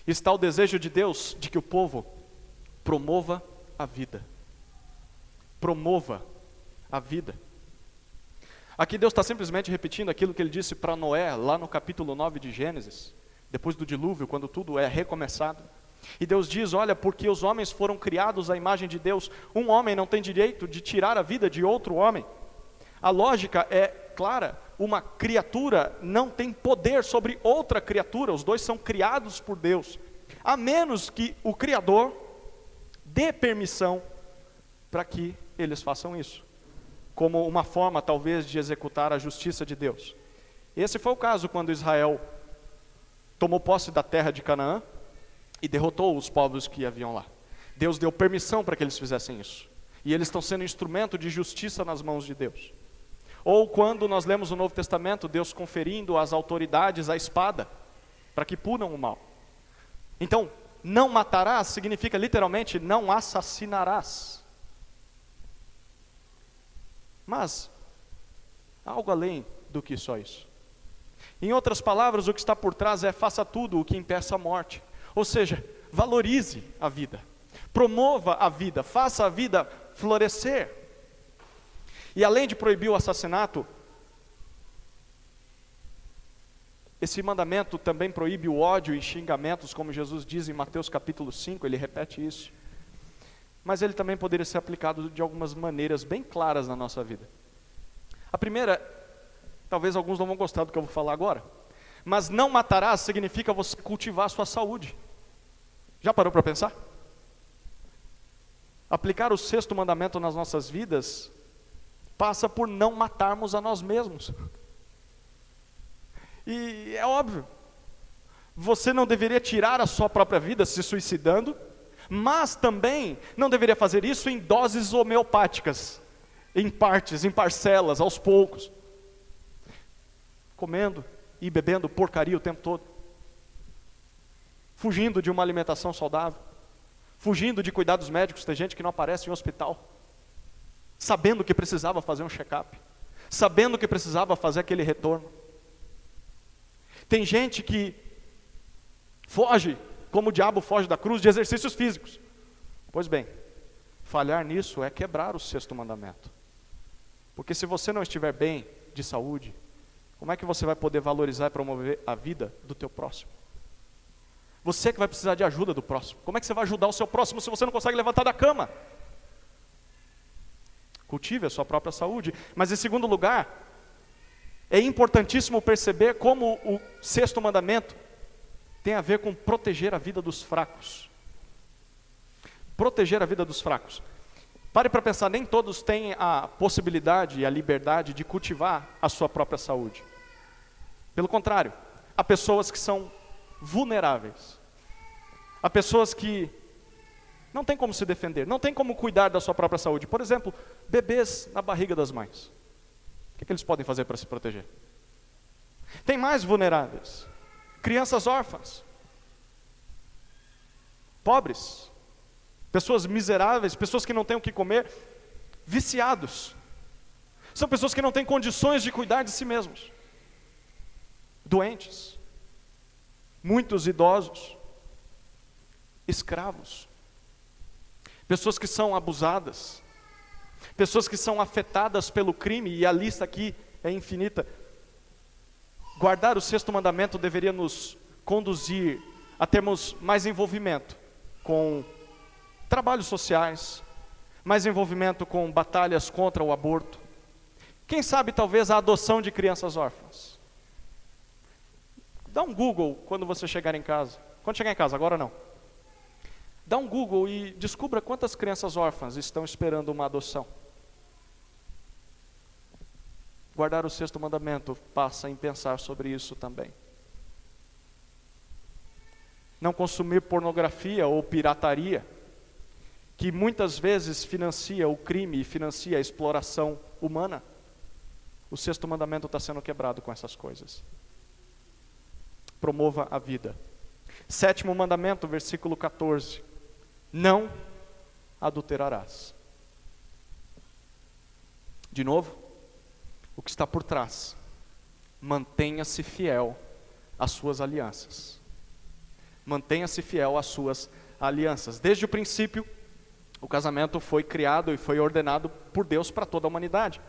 C: Está o desejo de Deus de que o povo promova a vida. Promova a vida. Aqui Deus está simplesmente repetindo aquilo que Ele disse para Noé, lá no capítulo 9 de Gênesis, depois do dilúvio, quando tudo é recomeçado. E Deus diz, olha, porque os homens foram criados à imagem de Deus, um homem não tem direito de tirar a vida de outro homem. A lógica é clara, uma criatura não tem poder sobre outra criatura, os dois são criados por Deus, a menos que o Criador dê permissão para que eles façam isso, como uma forma talvez de executar a justiça de Deus. Esse foi o caso quando Israel tomou posse da terra de Canaã e derrotou os povos que haviam lá. Deus deu permissão para que eles fizessem isso, e eles estão sendo instrumento de justiça nas mãos de Deus. Ou quando nós lemos o Novo Testamento, Deus conferindo às autoridades a espada, para que punam o mal. Então, não matarás significa literalmente não assassinarás. Mas, algo além do que só isso. Em outras palavras, o que está por trás é faça tudo o que impeça a morte. Ou seja, valorize a vida, promova a vida, faça a vida florescer. E além de proibir o assassinato, esse mandamento também proíbe o ódio e xingamentos, como Jesus diz em Mateus capítulo 5, ele repete isso. Mas ele também poderia ser aplicado de algumas maneiras bem claras na nossa vida. A primeira, talvez alguns não vão gostar do que eu vou falar agora, mas não matarás significa você cultivar a sua saúde. Já parou para pensar? Aplicar o 6º mandamento nas nossas vidas passa por não matarmos a nós mesmos. E é óbvio, você não deveria tirar a sua própria vida se suicidando, mas também não deveria fazer isso em doses homeopáticas, em partes, em parcelas, aos poucos, comendo e bebendo porcaria o tempo todo, fugindo de uma alimentação saudável, fugindo de cuidados médicos. Tem gente que não aparece em hospital, sabendo que precisava fazer um check-up, sabendo que precisava fazer aquele retorno. Tem gente que foge, como o diabo foge da cruz, de exercícios físicos. Pois bem, falhar nisso é quebrar o 6º mandamento. Porque se você não estiver bem de saúde, como é que você vai poder valorizar e promover a vida do teu próximo? Você que vai precisar de ajuda do próximo. Como é que você vai ajudar o seu próximo se você não consegue levantar da cama? Cultive a sua própria saúde. Mas em segundo lugar, é importantíssimo perceber como o 6º mandamento tem a ver com proteger a vida dos fracos. Proteger a vida dos fracos. Pare para pensar, nem todos têm a possibilidade e a liberdade de cultivar a sua própria saúde. Pelo contrário, há pessoas que são vulneráveis. Há pessoas que não têm como se defender, não têm como cuidar da sua própria saúde. Por exemplo, bebês na barriga das mães. O que eles podem fazer para se proteger? Tem mais vulneráveis. Crianças órfãs. Pobres. Pessoas miseráveis, pessoas que não têm o que comer. Viciados. São pessoas que não têm condições de cuidar de si mesmos. Doentes. Muitos idosos. Escravos. Pessoas que são abusadas. Pessoas que são afetadas pelo crime, e a lista aqui é infinita. Guardar o 6º mandamento deveria nos conduzir a termos mais envolvimento com trabalhos sociais, mais envolvimento com batalhas contra o aborto. Quem sabe talvez a adoção de crianças órfãs. Dá um Google quando você chegar em casa. Quando chegar em casa, agora não. Dá um Google e descubra quantas crianças órfãs estão esperando uma adoção. Guardar o sexto mandamento passa em pensar sobre isso também. Não consumir pornografia ou pirataria, que muitas vezes financia o crime e financia a exploração humana. O sexto mandamento está sendo quebrado com essas coisas. Promova a vida. Sétimo mandamento, versículo 14. Não adulterarás. De novo, o que está por trás? Mantenha-se fiel às suas alianças. Mantenha-se fiel às suas alianças. Desde o princípio, o casamento foi criado e foi ordenado por Deus para toda a humanidade.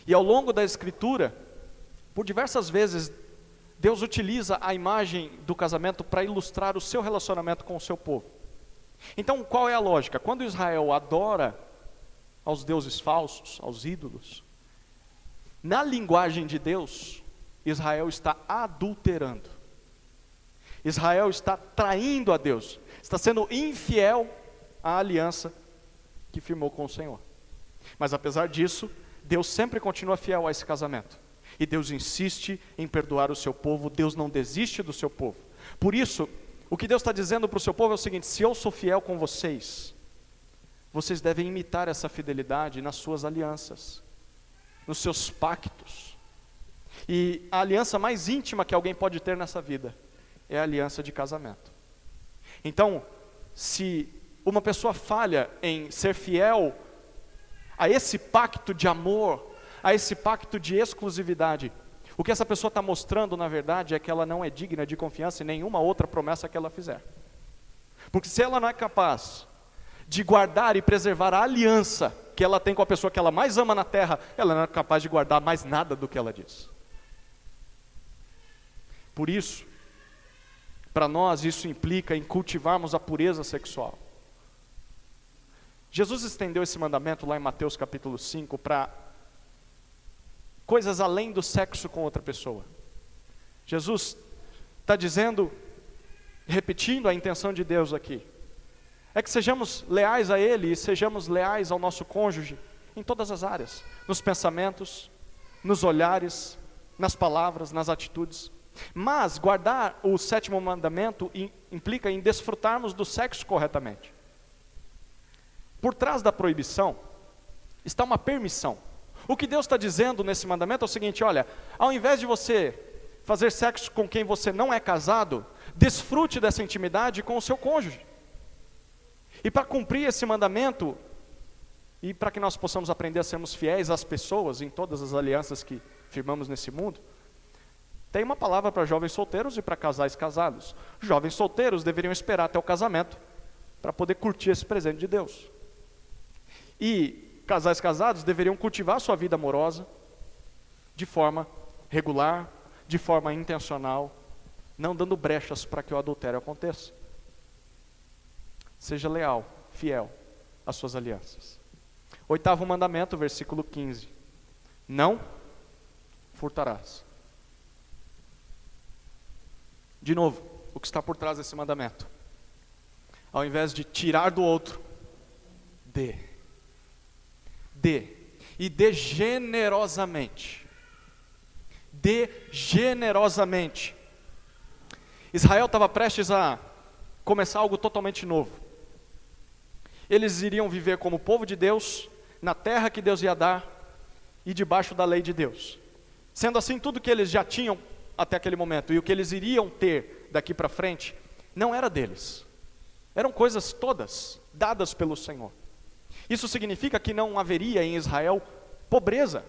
C: E ao longo da Escritura, por diversas vezes, Deus utiliza a imagem do casamento para ilustrar o seu relacionamento com o seu povo. Então, qual é a lógica? Quando Israel adora aos deuses falsos, aos ídolos, na linguagem de Deus, Israel está adulterando. Israel está traindo a Deus, está sendo infiel à aliança que firmou com o Senhor. Mas apesar disso, Deus sempre continua fiel a esse casamento. E Deus insiste em perdoar o seu povo, Deus não desiste do seu povo. Por isso, o que Deus está dizendo para o seu povo é o seguinte: se eu sou fiel com vocês, vocês devem imitar essa fidelidade nas suas alianças, nos seus pactos. E a aliança mais íntima que alguém pode ter nessa vida é a aliança de casamento. Então, se uma pessoa falha em ser fiel a esse pacto de amor, a esse pacto de exclusividade, o que essa pessoa está mostrando, na verdade, é que ela não é digna de confiança em nenhuma outra promessa que ela fizer. Porque se ela não é capaz de guardar e preservar a aliança que ela tem com a pessoa que ela mais ama na terra, ela não é capaz de guardar mais nada do que ela diz. Por isso, para nós isso implica em cultivarmos a pureza sexual. Jesus estendeu esse mandamento lá em Mateus capítulo 5 para coisas além do sexo com outra pessoa. Jesus está dizendo, repetindo a intenção de Deus aqui, é que sejamos leais a Ele e sejamos leais ao nosso cônjuge em todas as áreas, nos pensamentos, nos olhares, nas palavras, nas atitudes. Mas guardar o sétimo mandamento implica em desfrutarmos do sexo corretamente. Por trás da proibição está uma permissão. O que Deus está dizendo nesse mandamento é o seguinte: olha, ao invés de você fazer sexo com quem você não é casado, desfrute dessa intimidade com o seu cônjuge. E para cumprir esse mandamento, e para que nós possamos aprender a sermos fiéis às pessoas em todas as alianças que firmamos nesse mundo, tem uma palavra para jovens solteiros e para casais casados. Jovens solteiros deveriam esperar até o casamento para poder curtir esse presente de Deus. E casais casados deveriam cultivar sua vida amorosa de forma regular, de forma intencional, não dando brechas para que o adultério aconteça. Seja leal, fiel às suas alianças. Oitavo mandamento, versículo 15. Não furtarás. De novo, o que está por trás desse mandamento? Ao invés de tirar do outro, dê. Dê. E dê generosamente. Dê generosamente. Israel estava prestes a começar algo totalmente novo. Eles iriam viver como povo de Deus, na terra que Deus ia dar, e debaixo da lei de Deus. Sendo assim, tudo que eles já tinham até aquele momento, e o que eles iriam ter daqui para frente, não era deles. Eram coisas todas dadas pelo Senhor. Isso significa que não haveria em Israel pobreza.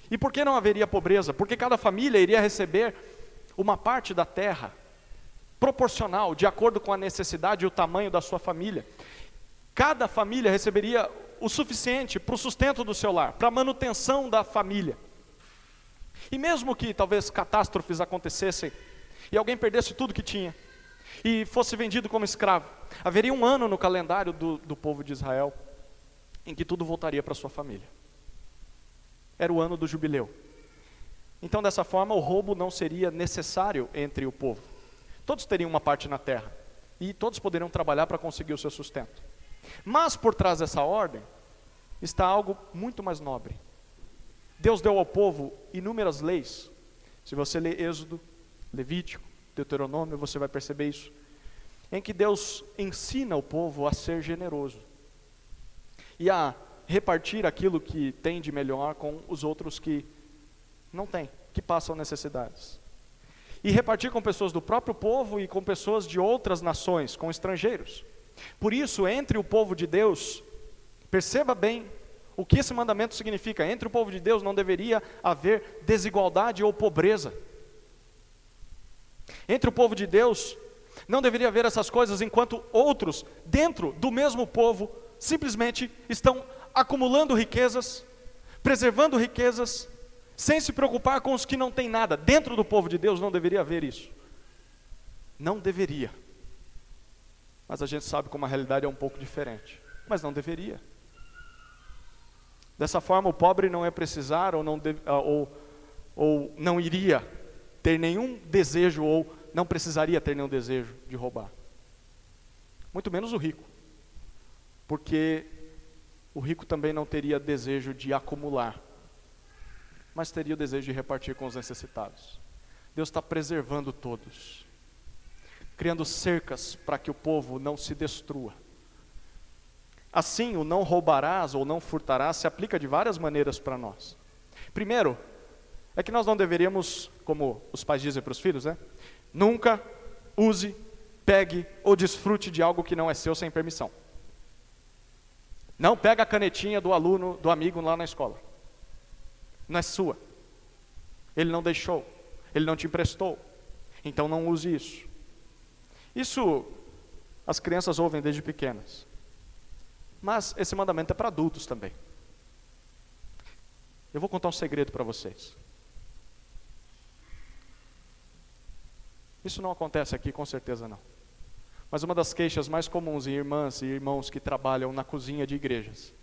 C: E por que não haveria pobreza? Porque cada família iria receber uma parte da terra, proporcional, de acordo com a necessidade e o tamanho da sua família. Cada família receberia o suficiente para o sustento do seu lar, para a manutenção da família. E mesmo que talvez catástrofes acontecessem, e alguém perdesse tudo que tinha, e fosse vendido como escravo, haveria um ano no calendário do povo de Israel em que tudo voltaria para sua família. Era o ano do jubileu. Então, dessa forma, o roubo não seria necessário entre o povo. Todos teriam uma parte na terra e todos poderiam trabalhar para conseguir o seu sustento. Mas por trás dessa ordem está algo muito mais nobre. Deus deu ao povo inúmeras leis. Se você ler Êxodo, Levítico, Deuteronômio, você vai perceber isso, em que Deus ensina o povo a ser generoso e a repartir aquilo que tem de melhor com os outros que não têm, que passam necessidades. E repartir com pessoas do próprio povo e com pessoas de outras nações, com estrangeiros. Por isso, entre o povo de Deus, perceba bem o que esse mandamento significa. Entre o povo de Deus não deveria haver desigualdade ou pobreza. Entre o povo de Deus não deveria haver essas coisas, enquanto outros, dentro do mesmo povo, simplesmente estão acumulando riquezas, preservando riquezas, sem se preocupar com os que não têm nada. Dentro do povo de Deus não deveria haver isso. Não deveria. Mas a gente sabe como a realidade é um pouco diferente. Mas não deveria. Dessa forma, o pobre não ia precisar ou não iria ter nenhum desejo, ou não precisaria ter nenhum desejo de roubar. Muito menos o rico. Porque o rico também não teria desejo de acumular, mas teria o desejo de repartir com os necessitados. Deus está preservando todos, criando cercas para que o povo não se destrua. Assim, o não roubarás ou não furtarás se aplica de várias maneiras para nós. Primeiro, é que nós não deveríamos, como os pais dizem para os filhos, nunca use, pegue ou desfrute de algo que não é seu sem permissão. Não pega a canetinha do aluno, do amigo lá na escola. Não é sua. Ele não deixou, ele não te emprestou. Então não use isso. Isso as crianças ouvem desde pequenas. Mas esse mandamento é para adultos também. Eu vou contar um segredo para vocês. Isso não acontece aqui, com certeza não. Mas uma das queixas mais comuns em irmãs e irmãos que trabalham na cozinha de igrejas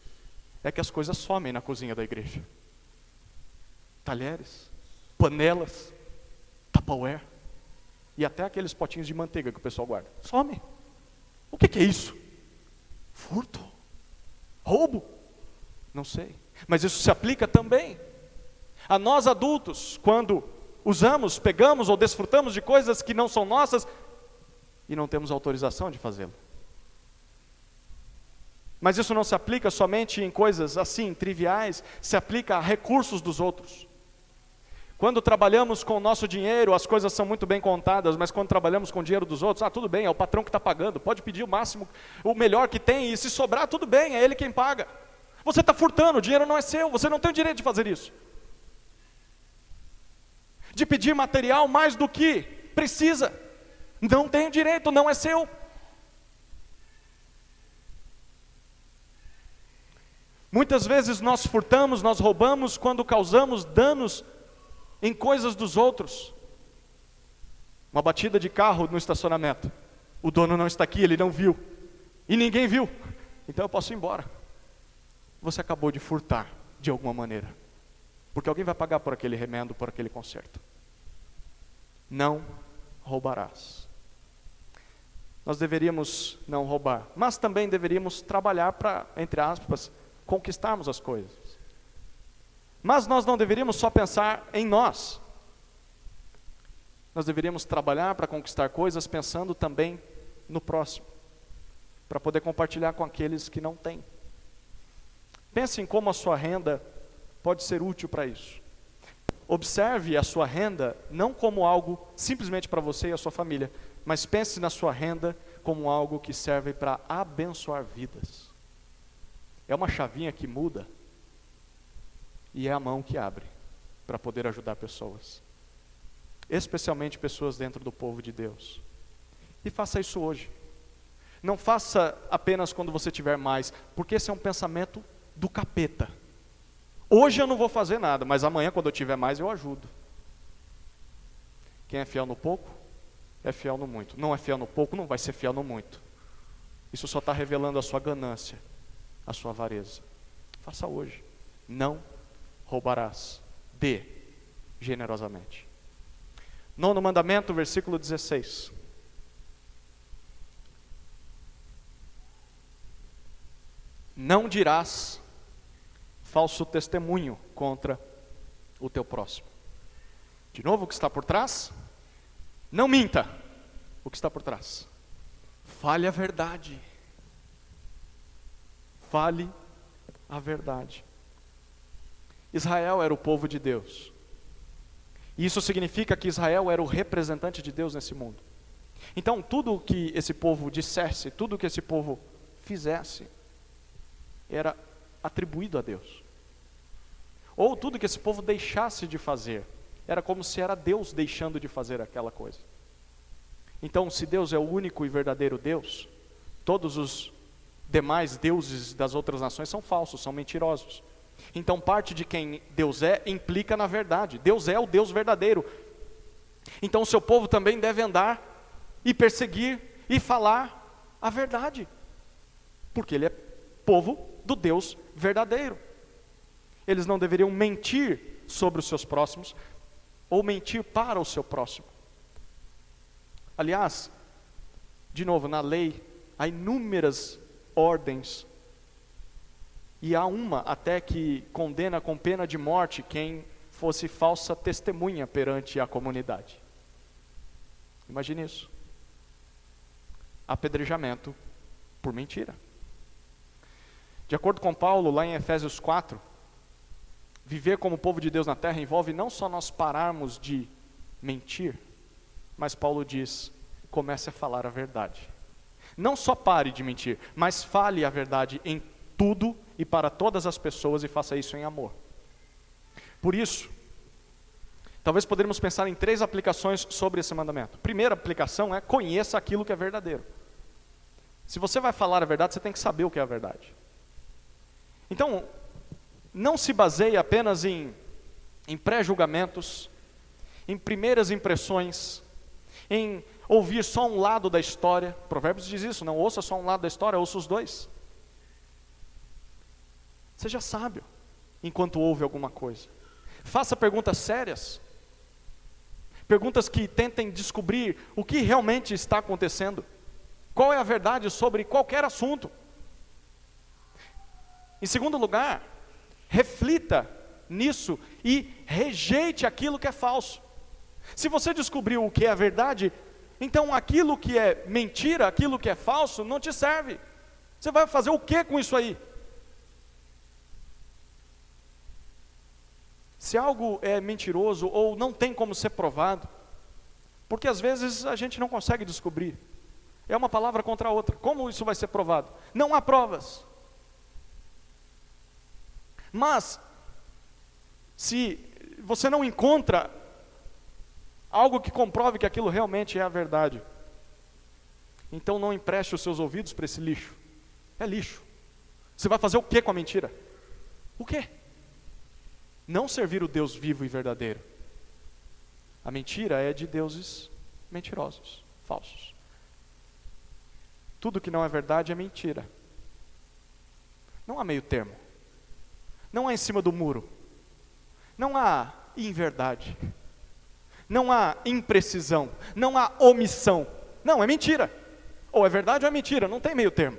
C: é que as coisas somem na cozinha da igreja. Talheres, panelas, Tupperware e até aqueles potinhos de manteiga que o pessoal guarda. Some. O que é isso? Furto? Roubo? Não sei. Mas isso se aplica também a nós adultos, quando usamos, pegamos ou desfrutamos de coisas que não são nossas e não temos autorização de fazê-lo. Mas isso não se aplica somente em coisas assim, triviais, se aplica a recursos dos outros. Quando trabalhamos com o nosso dinheiro, as coisas são muito bem contadas, mas quando trabalhamos com o dinheiro dos outros, tudo bem, é o patrão que está pagando, pode pedir o máximo, o melhor que tem, e se sobrar, tudo bem, é ele quem paga. Você está furtando, o dinheiro não é seu, você não tem o direito de fazer isso. De pedir material mais do que precisa, não tem o direito, não é seu. Muitas vezes nós furtamos, nós roubamos quando causamos danos em coisas dos outros. Uma batida de carro no estacionamento. O dono não está aqui, ele não viu. E ninguém viu. Então eu posso ir embora. Você acabou de furtar, de alguma maneira. Porque alguém vai pagar por aquele remendo, por aquele conserto. Não roubarás. Nós deveríamos não roubar, mas também deveríamos trabalhar para, entre aspas, conquistarmos as coisas. Mas nós não deveríamos só pensar em nós. Nós deveríamos trabalhar para conquistar coisas pensando também no próximo, para poder compartilhar com aqueles que não têm. Pense em como a sua renda pode ser útil para isso. Observe a sua renda não como algo simplesmente para você e a sua família, mas pense na sua renda como algo que serve para abençoar vidas. É uma chavinha que muda e é a mão que abre para poder ajudar pessoas, especialmente pessoas dentro do povo de Deus. E faça isso hoje. Não faça apenas quando você tiver mais, porque esse é um pensamento do capeta. Hoje eu não vou fazer nada, mas amanhã quando eu tiver mais eu ajudo. Quem é fiel no pouco, é fiel no muito. Não é fiel no pouco, não vai ser fiel no muito. Isso só está revelando a sua ganância, a sua avareza. Faça hoje. Não roubarás. Dê generosamente. 9º mandamento, versículo 16. Não dirás falso testemunho contra o teu próximo. De novo, o que está por trás? Não minta. O que está por trás? Fale a verdade. Fale a verdade. Israel era o povo de Deus. E isso significa que Israel era o representante de Deus nesse mundo. Então, tudo o que esse povo dissesse, tudo o que esse povo fizesse, era atribuído a Deus. Ou tudo que esse povo deixasse de fazer, era como se era Deus deixando de fazer aquela coisa. Então, se Deus é o único e verdadeiro Deus, todos os demais deuses das outras nações são falsos, são mentirosos. Então, parte de quem Deus é implica na verdade. Deus é o Deus verdadeiro. Então, o seu povo também deve andar e perseguir e falar a verdade, porque ele é povo do Deus verdadeiro. Eles não deveriam mentir sobre os seus próximos ou mentir para o seu próximo. Aliás, de novo, na lei há inúmeras ordens, e há uma até que condena com pena de morte quem fosse falsa testemunha perante a comunidade. Imagine isso. Apedrejamento por mentira. De acordo com Paulo, lá em Efésios 4, viver como povo de Deus na terra envolve não só nós pararmos de mentir, mas Paulo diz, comece a falar a verdade. Não só pare de mentir, mas fale a verdade em tudo e para todas as pessoas, e faça isso em amor. Por isso, talvez poderíamos pensar em 3 aplicações sobre esse mandamento. Primeira aplicação é: conheça aquilo que é verdadeiro. Se você vai falar a verdade, você tem que saber o que é a verdade. Então, não se baseie apenas em pré-julgamentos, em primeiras impressões, em ouvir só um lado da história. Provérbios diz isso, não ouça só um lado da história, ouça os dois. Seja sábio enquanto ouve alguma coisa. Faça perguntas sérias. Perguntas que tentem descobrir o que realmente está acontecendo. Qual é a verdade sobre qualquer assunto. Em segundo lugar, reflita nisso e rejeite aquilo que é falso. Se você descobriu o que é a verdade, então aquilo que é mentira, aquilo que é falso, não te serve. Você vai fazer o que com isso aí? Se algo é mentiroso ou não tem como ser provado, porque às vezes a gente não consegue descobrir, é uma palavra contra a outra, como isso vai ser provado? Não há provas. Mas, se você não encontra algo que comprove que aquilo realmente é a verdade, então não empreste os seus ouvidos para esse lixo. É lixo. Você vai fazer o que com a mentira? O quê? Não servir o Deus vivo e verdadeiro. A mentira é de deuses mentirosos, falsos. Tudo que não é verdade é mentira. Não há meio termo. Não há em cima do muro. Não há inverdade. Não há imprecisão. Não há omissão. Não, é mentira. Ou é verdade ou é mentira, não tem meio termo.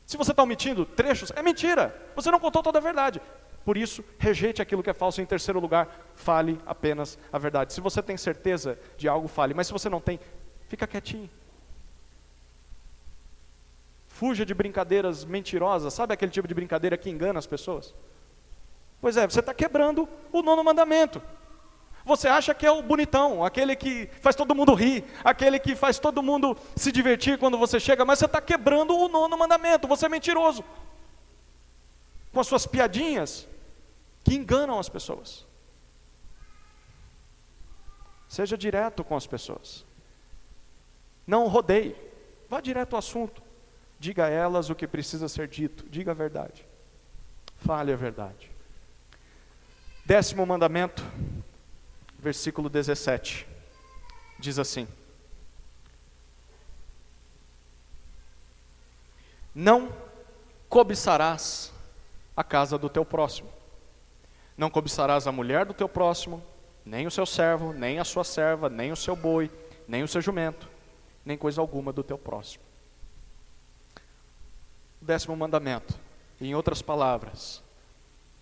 C: Se você está omitindo trechos, é mentira. Você não contou toda a verdade. Por isso, rejeite aquilo que é falso. Em terceiro lugar, fale apenas a verdade. Se você tem certeza de algo, fale. Mas se você não tem, fica quietinho. Fuja de brincadeiras mentirosas. Sabe aquele tipo de brincadeira que engana as pessoas? Pois é, você está quebrando o 9º mandamento. Você acha que é o bonitão, aquele que faz todo mundo rir, aquele que faz todo mundo se divertir quando você chega, mas você está quebrando o 9º mandamento. Você é mentiroso. Com as suas piadinhas que enganam as pessoas. Seja direto com as pessoas. Não rodeie. Vá direto ao assunto. Diga a elas o que precisa ser dito. Diga a verdade. Fale a verdade. 10º mandamento, versículo 17. diz assim: não cobiçarás a casa do teu próximo. Não cobiçarás a mulher do teu próximo, nem o seu servo, nem a sua serva, nem o seu boi, nem o seu jumento, nem coisa alguma do teu próximo. O 10º mandamento, em outras palavras,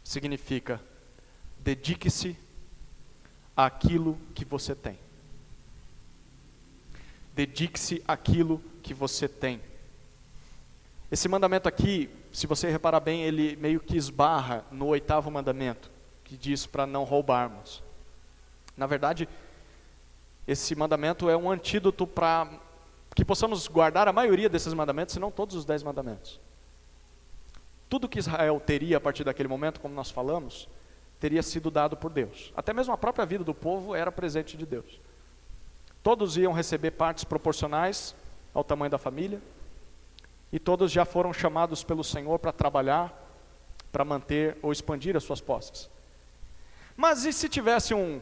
C: significa: dedique-se àquilo que você tem. Dedique-se àquilo que você tem. Esse mandamento aqui, se você reparar bem, ele meio que esbarra no 8º mandamento, que diz para não roubarmos. Na verdade, esse mandamento é um antídoto para que possamos guardar a maioria desses mandamentos, se não todos os 10 mandamentos. Tudo que Israel teria a partir daquele momento, como nós falamos, teria sido dado por Deus. Até mesmo a própria vida do povo era presente de Deus. Todos iam receber partes proporcionais ao tamanho da família, e todos já foram chamados pelo Senhor para trabalhar, para manter ou expandir as suas posses. Mas e se tivesse um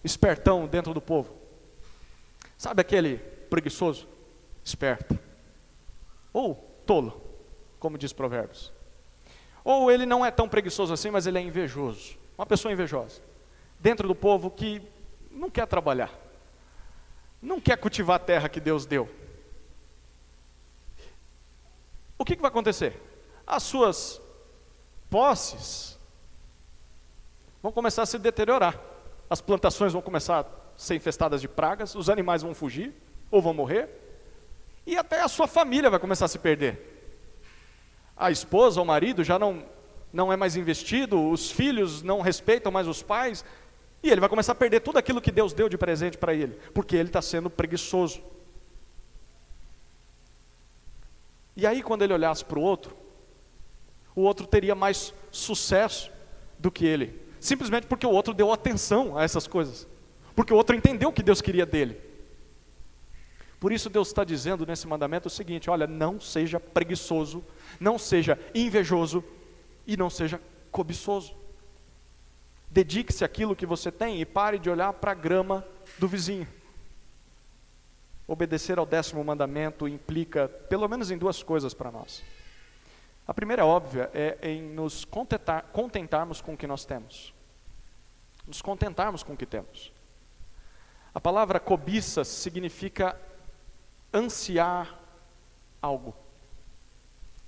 C: espertão dentro do povo? Sabe aquele preguiçoso? Esperto. Ou tolo, como diz Provérbios. Ou ele não é tão preguiçoso assim, mas ele é invejoso. Uma pessoa invejosa. Dentro do povo que não quer trabalhar. Não quer cultivar a terra que Deus deu. O que vai acontecer? As suas posses vão começar a se deteriorar. As plantações vão começar a ser infestadas de pragas, os animais vão fugir, ou vão morrer, e até a sua família vai começar a se perder. A esposa, o marido já não é mais investido, os filhos não respeitam mais os pais, e ele vai começar a perder tudo aquilo que Deus deu de presente para ele, porque ele está sendo preguiçoso. E aí, quando ele olhasse para o outro teria mais sucesso do que ele, simplesmente porque o outro deu atenção a essas coisas, porque o outro entendeu o que Deus queria dele. Por isso Deus está dizendo nesse mandamento o seguinte: olha, não seja preguiçoso, não seja invejoso e não seja cobiçoso. Dedique-se àquilo que você tem e pare de olhar para a grama do vizinho. Obedecer ao 10º mandamento implica, pelo menos em 2 coisas para nós. A primeira, óbvia, é em nos contentarmos com o que nós temos. Nos contentarmos com o que temos. A palavra cobiça significa ansiar algo,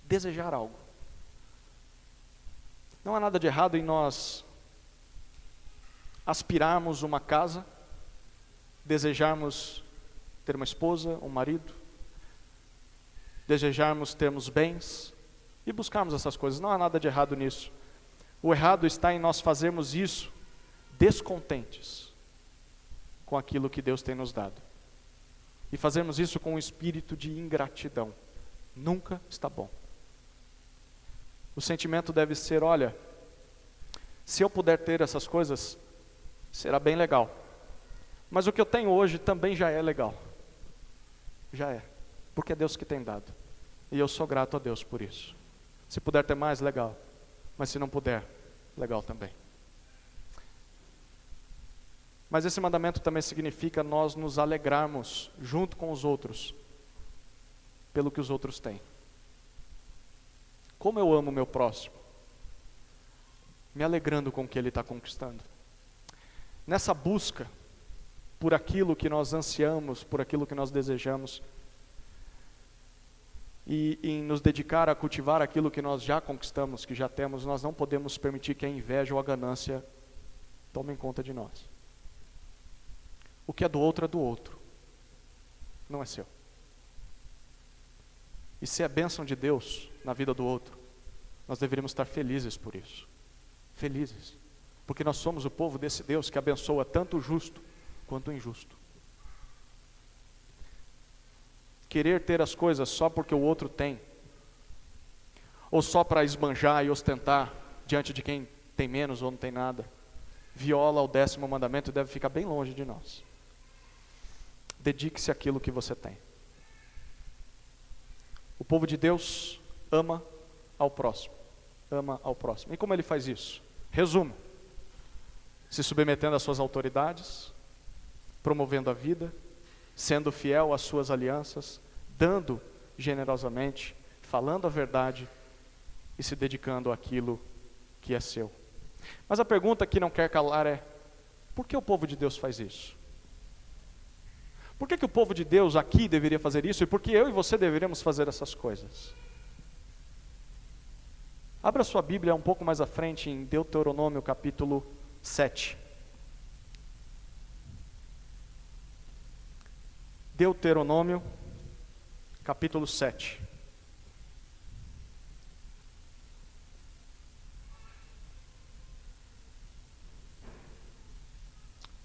C: desejar algo. Não há nada de errado em nós aspirarmos uma casa, desejarmos ter uma esposa, um marido, desejarmos termos bens e buscarmos essas coisas. Não há nada de errado nisso. O errado está em nós fazermos isso descontentes com aquilo que Deus tem nos dado. E fazermos isso com um espírito de ingratidão. Nunca está bom. O sentimento deve ser: olha, se eu puder ter essas coisas, será bem legal. Mas o que eu tenho hoje também já é legal. Já é. Porque é Deus que tem dado. E eu sou grato a Deus por isso. Se puder ter mais, legal. Mas se não puder, legal também. Mas esse mandamento também significa nós nos alegrarmos junto com os outros pelo que os outros têm. Como eu amo o meu próximo, me alegrando com o que ele está conquistando. Nessa busca por aquilo que nós ansiamos, por aquilo que nós desejamos, e em nos dedicar a cultivar aquilo que nós já conquistamos, que já temos, nós não podemos permitir que a inveja ou a ganância tomem conta de nós. O que é do outro, não é seu. E se é bênção de Deus na vida do outro, nós deveríamos estar felizes por isso. Felizes. Porque nós somos o povo desse Deus que abençoa tanto o justo quanto o injusto. Querer ter as coisas só porque o outro tem, ou só para esbanjar e ostentar diante de quem tem menos ou não tem nada, viola o 10º mandamento e deve ficar bem longe de nós. Dedique-se àquilo que você tem. O povo de Deus ama ao próximo. Ama ao próximo. E como ele faz isso? Resumo: se submetendo às suas autoridades, promovendo a vida, sendo fiel às suas alianças, dando generosamente, falando a verdade e se dedicando àquilo que é seu. Mas a pergunta que não quer calar é: por que o povo de Deus faz isso? Por que o povo de Deus aqui deveria fazer isso e por que eu e você deveríamos fazer essas coisas? Abra sua Bíblia um pouco mais à frente em Deuteronômio capítulo 7. Deuteronômio capítulo 7.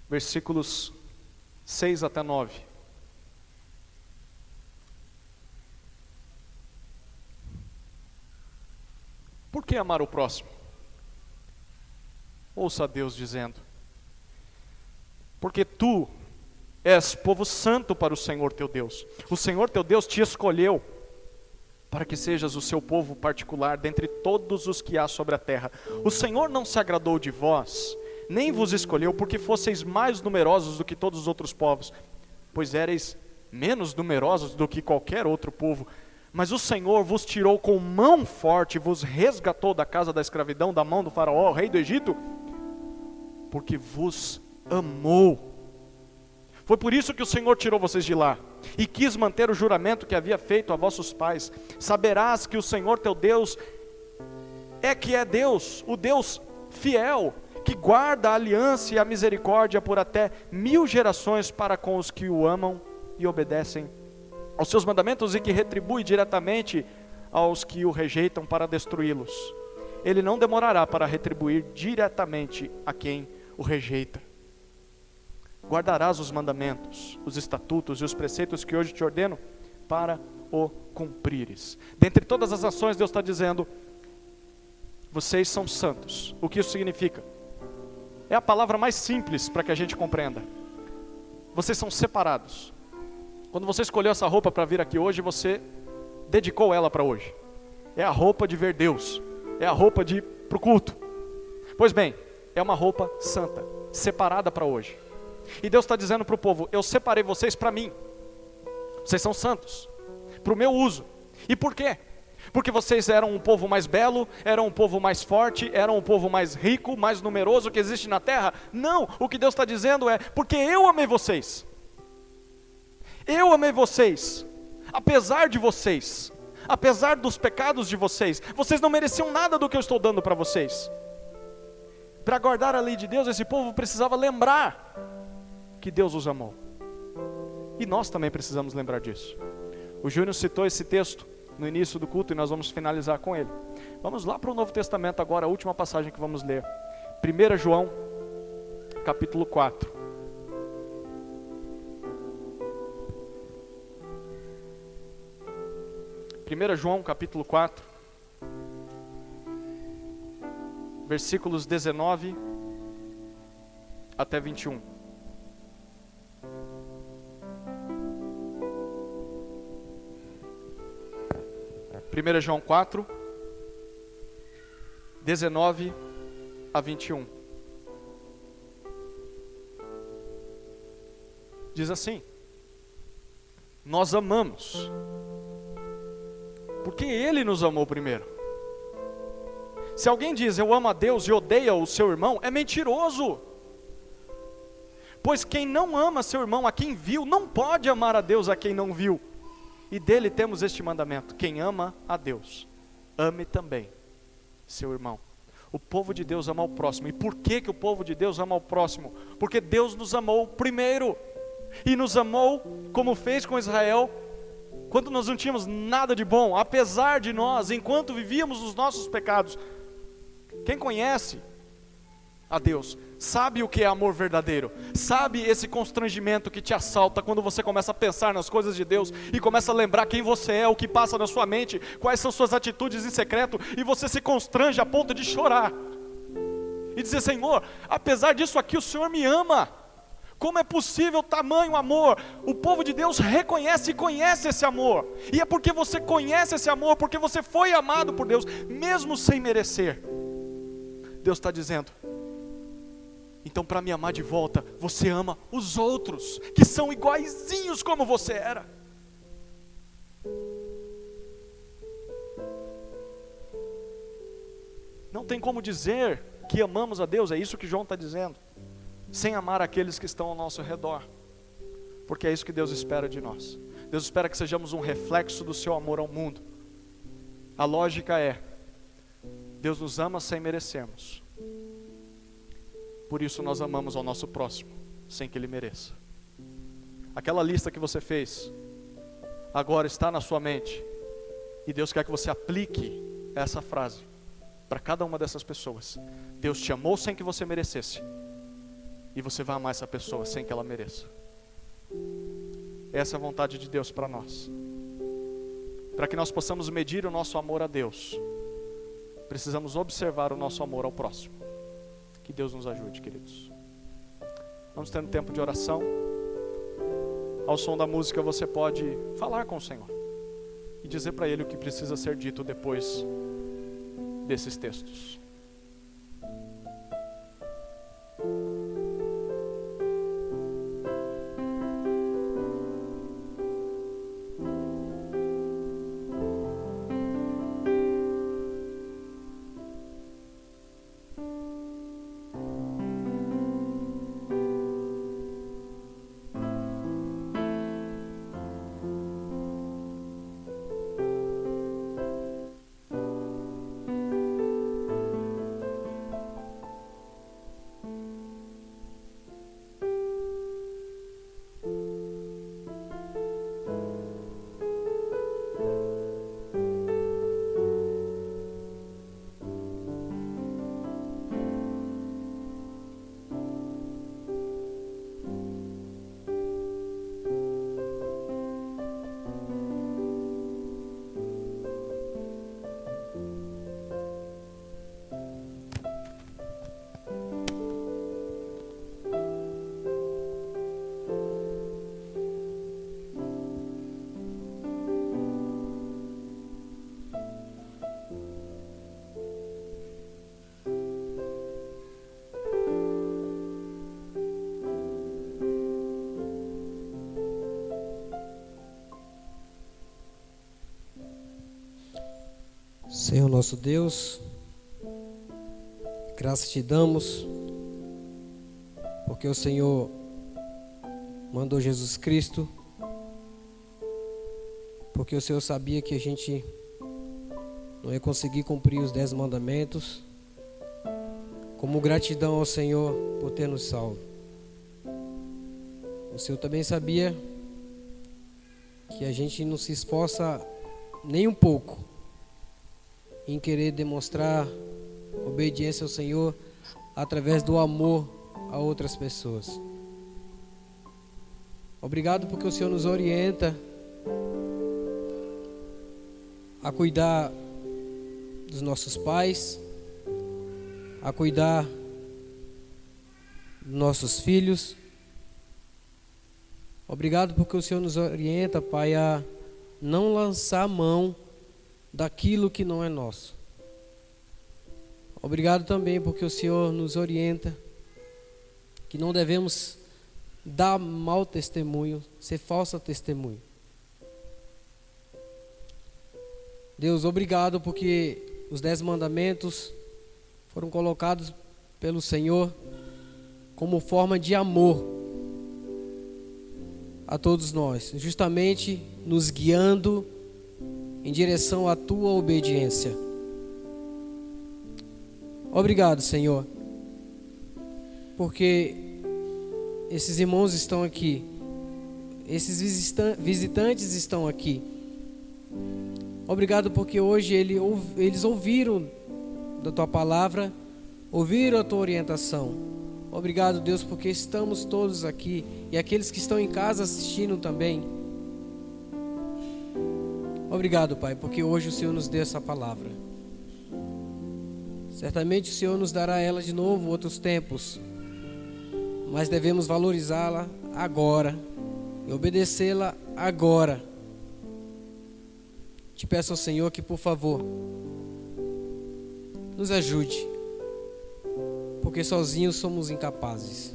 C: Versículos 6 até 9. Por que amar o próximo? Ouça Deus dizendo: porque tu és povo santo para o Senhor teu Deus. O Senhor teu Deus te escolheu para que sejas o seu povo particular dentre todos os que há sobre a terra. O Senhor não se agradou de vós, nem vos escolheu porque fosseis mais numerosos do que todos os outros povos, pois éreis menos numerosos do que qualquer outro povo. Mas o Senhor vos tirou com mão forte, vos resgatou da casa da escravidão, da mão do faraó, rei do Egito, porque vos amou. Foi por isso que o Senhor tirou vocês de lá, e quis manter o juramento que havia feito a vossos pais. Saberás que o Senhor teu Deus é Deus, o Deus fiel, que guarda a aliança e a misericórdia por até 1000 gerações para com os que o amam e obedecem aos seus mandamentos, e que retribui diretamente aos que o rejeitam para destruí-los. Ele não demorará para retribuir diretamente a quem o rejeita. Guardarás os mandamentos, os estatutos e os preceitos que hoje te ordeno para o cumprires. Dentre todas as ações, Deus está dizendo: vocês são santos. O que isso significa? É a palavra mais simples para que a gente compreenda. Vocês são separados. Quando você escolheu essa roupa para vir aqui hoje, você dedicou ela para hoje. É a roupa de ver Deus, é a roupa de ir para o culto. Pois bem, é uma roupa santa, separada para hoje. E Deus está dizendo para o povo: eu separei vocês para mim. Vocês são santos, para o meu uso. E por quê? Porque vocês eram um povo mais belo, eram um povo mais forte, eram um povo mais rico, mais numeroso que existe na terra? Não, o que Deus está dizendo é: porque eu amei vocês. Eu amei vocês, apesar de vocês, apesar dos pecados de vocês. Vocês não mereciam nada do que eu estou dando para vocês. Para guardar a lei de Deus, esse povo precisava lembrar que Deus os amou. E nós também precisamos lembrar disso. O Júnior citou esse texto no início do culto e nós vamos finalizar com ele. Vamos lá para o Novo Testamento agora, a última passagem que vamos ler. 1 João, capítulo 4. 1 João, capítulo 4, versículos 19 até 21. Primeira João 4, 19 a 21. Diz assim: nós amamos porque Ele nos amou primeiro. Se alguém diz eu amo a Deus e odeia o seu irmão, é mentiroso. Pois quem não ama seu irmão a quem viu, não pode amar a Deus a quem não viu. E dele temos este mandamento: quem ama a Deus, ame também seu irmão. O povo de Deus ama o próximo. E por que o povo de Deus ama o próximo? Porque Deus nos amou primeiro. E nos amou como fez com Israel, quando nós não tínhamos nada de bom, apesar de nós, enquanto vivíamos os nossos pecados. Quem conhece a Deus sabe o que é amor verdadeiro, sabe esse constrangimento que te assalta quando você começa a pensar nas coisas de Deus e começa a lembrar quem você é, o que passa na sua mente, quais são suas atitudes em secreto, e você se constrange a ponto de chorar e dizer: Senhor, apesar disso aqui o Senhor me ama. Como é possível tamanho amor? O povo de Deus reconhece e conhece esse amor. E é porque você conhece esse amor, porque você foi amado por Deus, mesmo sem merecer. Deus está dizendo: Então, para me amar de volta, você ama os outros, que são iguaizinhos como você era. Não tem como dizer que amamos a Deus, é isso que João está dizendo, sem amar aqueles que estão ao nosso redor, porque é isso que Deus espera de nós. Deus espera que sejamos um reflexo do seu amor ao mundo. A lógica é, Deus nos ama sem merecermos, por isso nós amamos ao nosso próximo, sem que ele mereça. Aquela lista que você fez, agora está na sua mente, e Deus quer que você aplique essa frase para cada uma dessas pessoas. Deus te amou sem que você merecesse, e você vai amar essa pessoa sem que ela mereça. Essa é a vontade de Deus para nós. Para que nós possamos medir o nosso amor a Deus, precisamos observar o nosso amor ao próximo. Que Deus nos ajude, queridos. Vamos ter um tempo de oração. Ao som da música você pode falar com o Senhor e dizer para Ele o que precisa ser dito depois desses textos.
D: Senhor nosso Deus, graças te damos, porque o Senhor mandou Jesus Cristo, porque o Senhor sabia que a gente não ia conseguir cumprir os 10 mandamentos, como gratidão ao Senhor por ter nos salvo. O Senhor também sabia que a gente não se esforça nem um pouco em querer demonstrar obediência ao Senhor através do amor a outras pessoas. Obrigado porque o Senhor nos orienta a cuidar dos nossos pais, a cuidar dos nossos filhos. Obrigado porque o Senhor nos orienta, Pai, a não lançar mão daquilo que não é nosso. Obrigado também porque o Senhor nos orienta que não devemos dar mau testemunho, ser falso testemunho. Deus, obrigado porque os 10 mandamentos foram colocados pelo Senhor como forma de amor a todos nós, justamente nos guiando em direção à tua obediência. Obrigado, Senhor, porque esses irmãos estão aqui, esses visitantes estão aqui. Obrigado porque hoje eles ouviram da tua palavra, ouviram a tua orientação. Obrigado, Deus, porque estamos todos aqui e aqueles que estão em casa assistindo também. Obrigado, Pai, porque hoje o Senhor nos deu essa palavra. Certamente o Senhor nos dará ela de novo outros tempos, mas devemos valorizá-la agora e obedecê-la agora. Te peço ao Senhor que, por favor, nos ajude, porque sozinhos somos incapazes.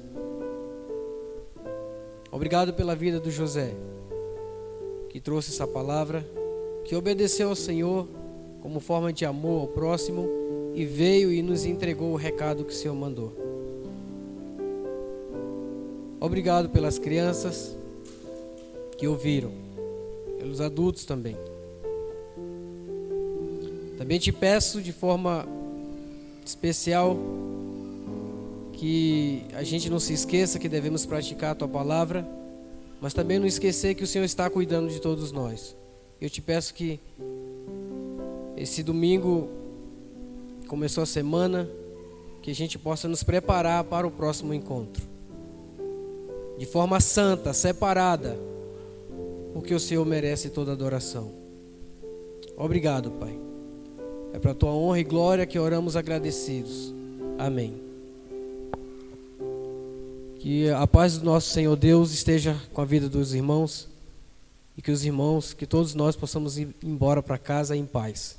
D: Obrigado pela vida do José, que trouxe essa palavra, que obedeceu ao Senhor como forma de amor ao próximo e veio e nos entregou o recado que o Senhor mandou. Obrigado pelas crianças que ouviram, pelos adultos também. Também te peço de forma especial que a gente não se esqueça que devemos praticar a Tua palavra, mas também não esquecer que o Senhor está cuidando de todos nós. Eu te peço que esse domingo começou a semana, que a gente possa nos preparar para o próximo encontro de forma santa, separada, porque o Senhor merece toda adoração. Obrigado, Pai. É para a Tua honra e glória que oramos agradecidos. Amém. Que a paz do nosso Senhor Deus esteja com a vida dos irmãos e que os irmãos, que todos nós possamos ir embora para casa em paz.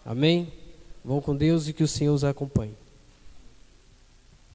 D: Amém? Vão com Deus e que o Senhor os acompanhe.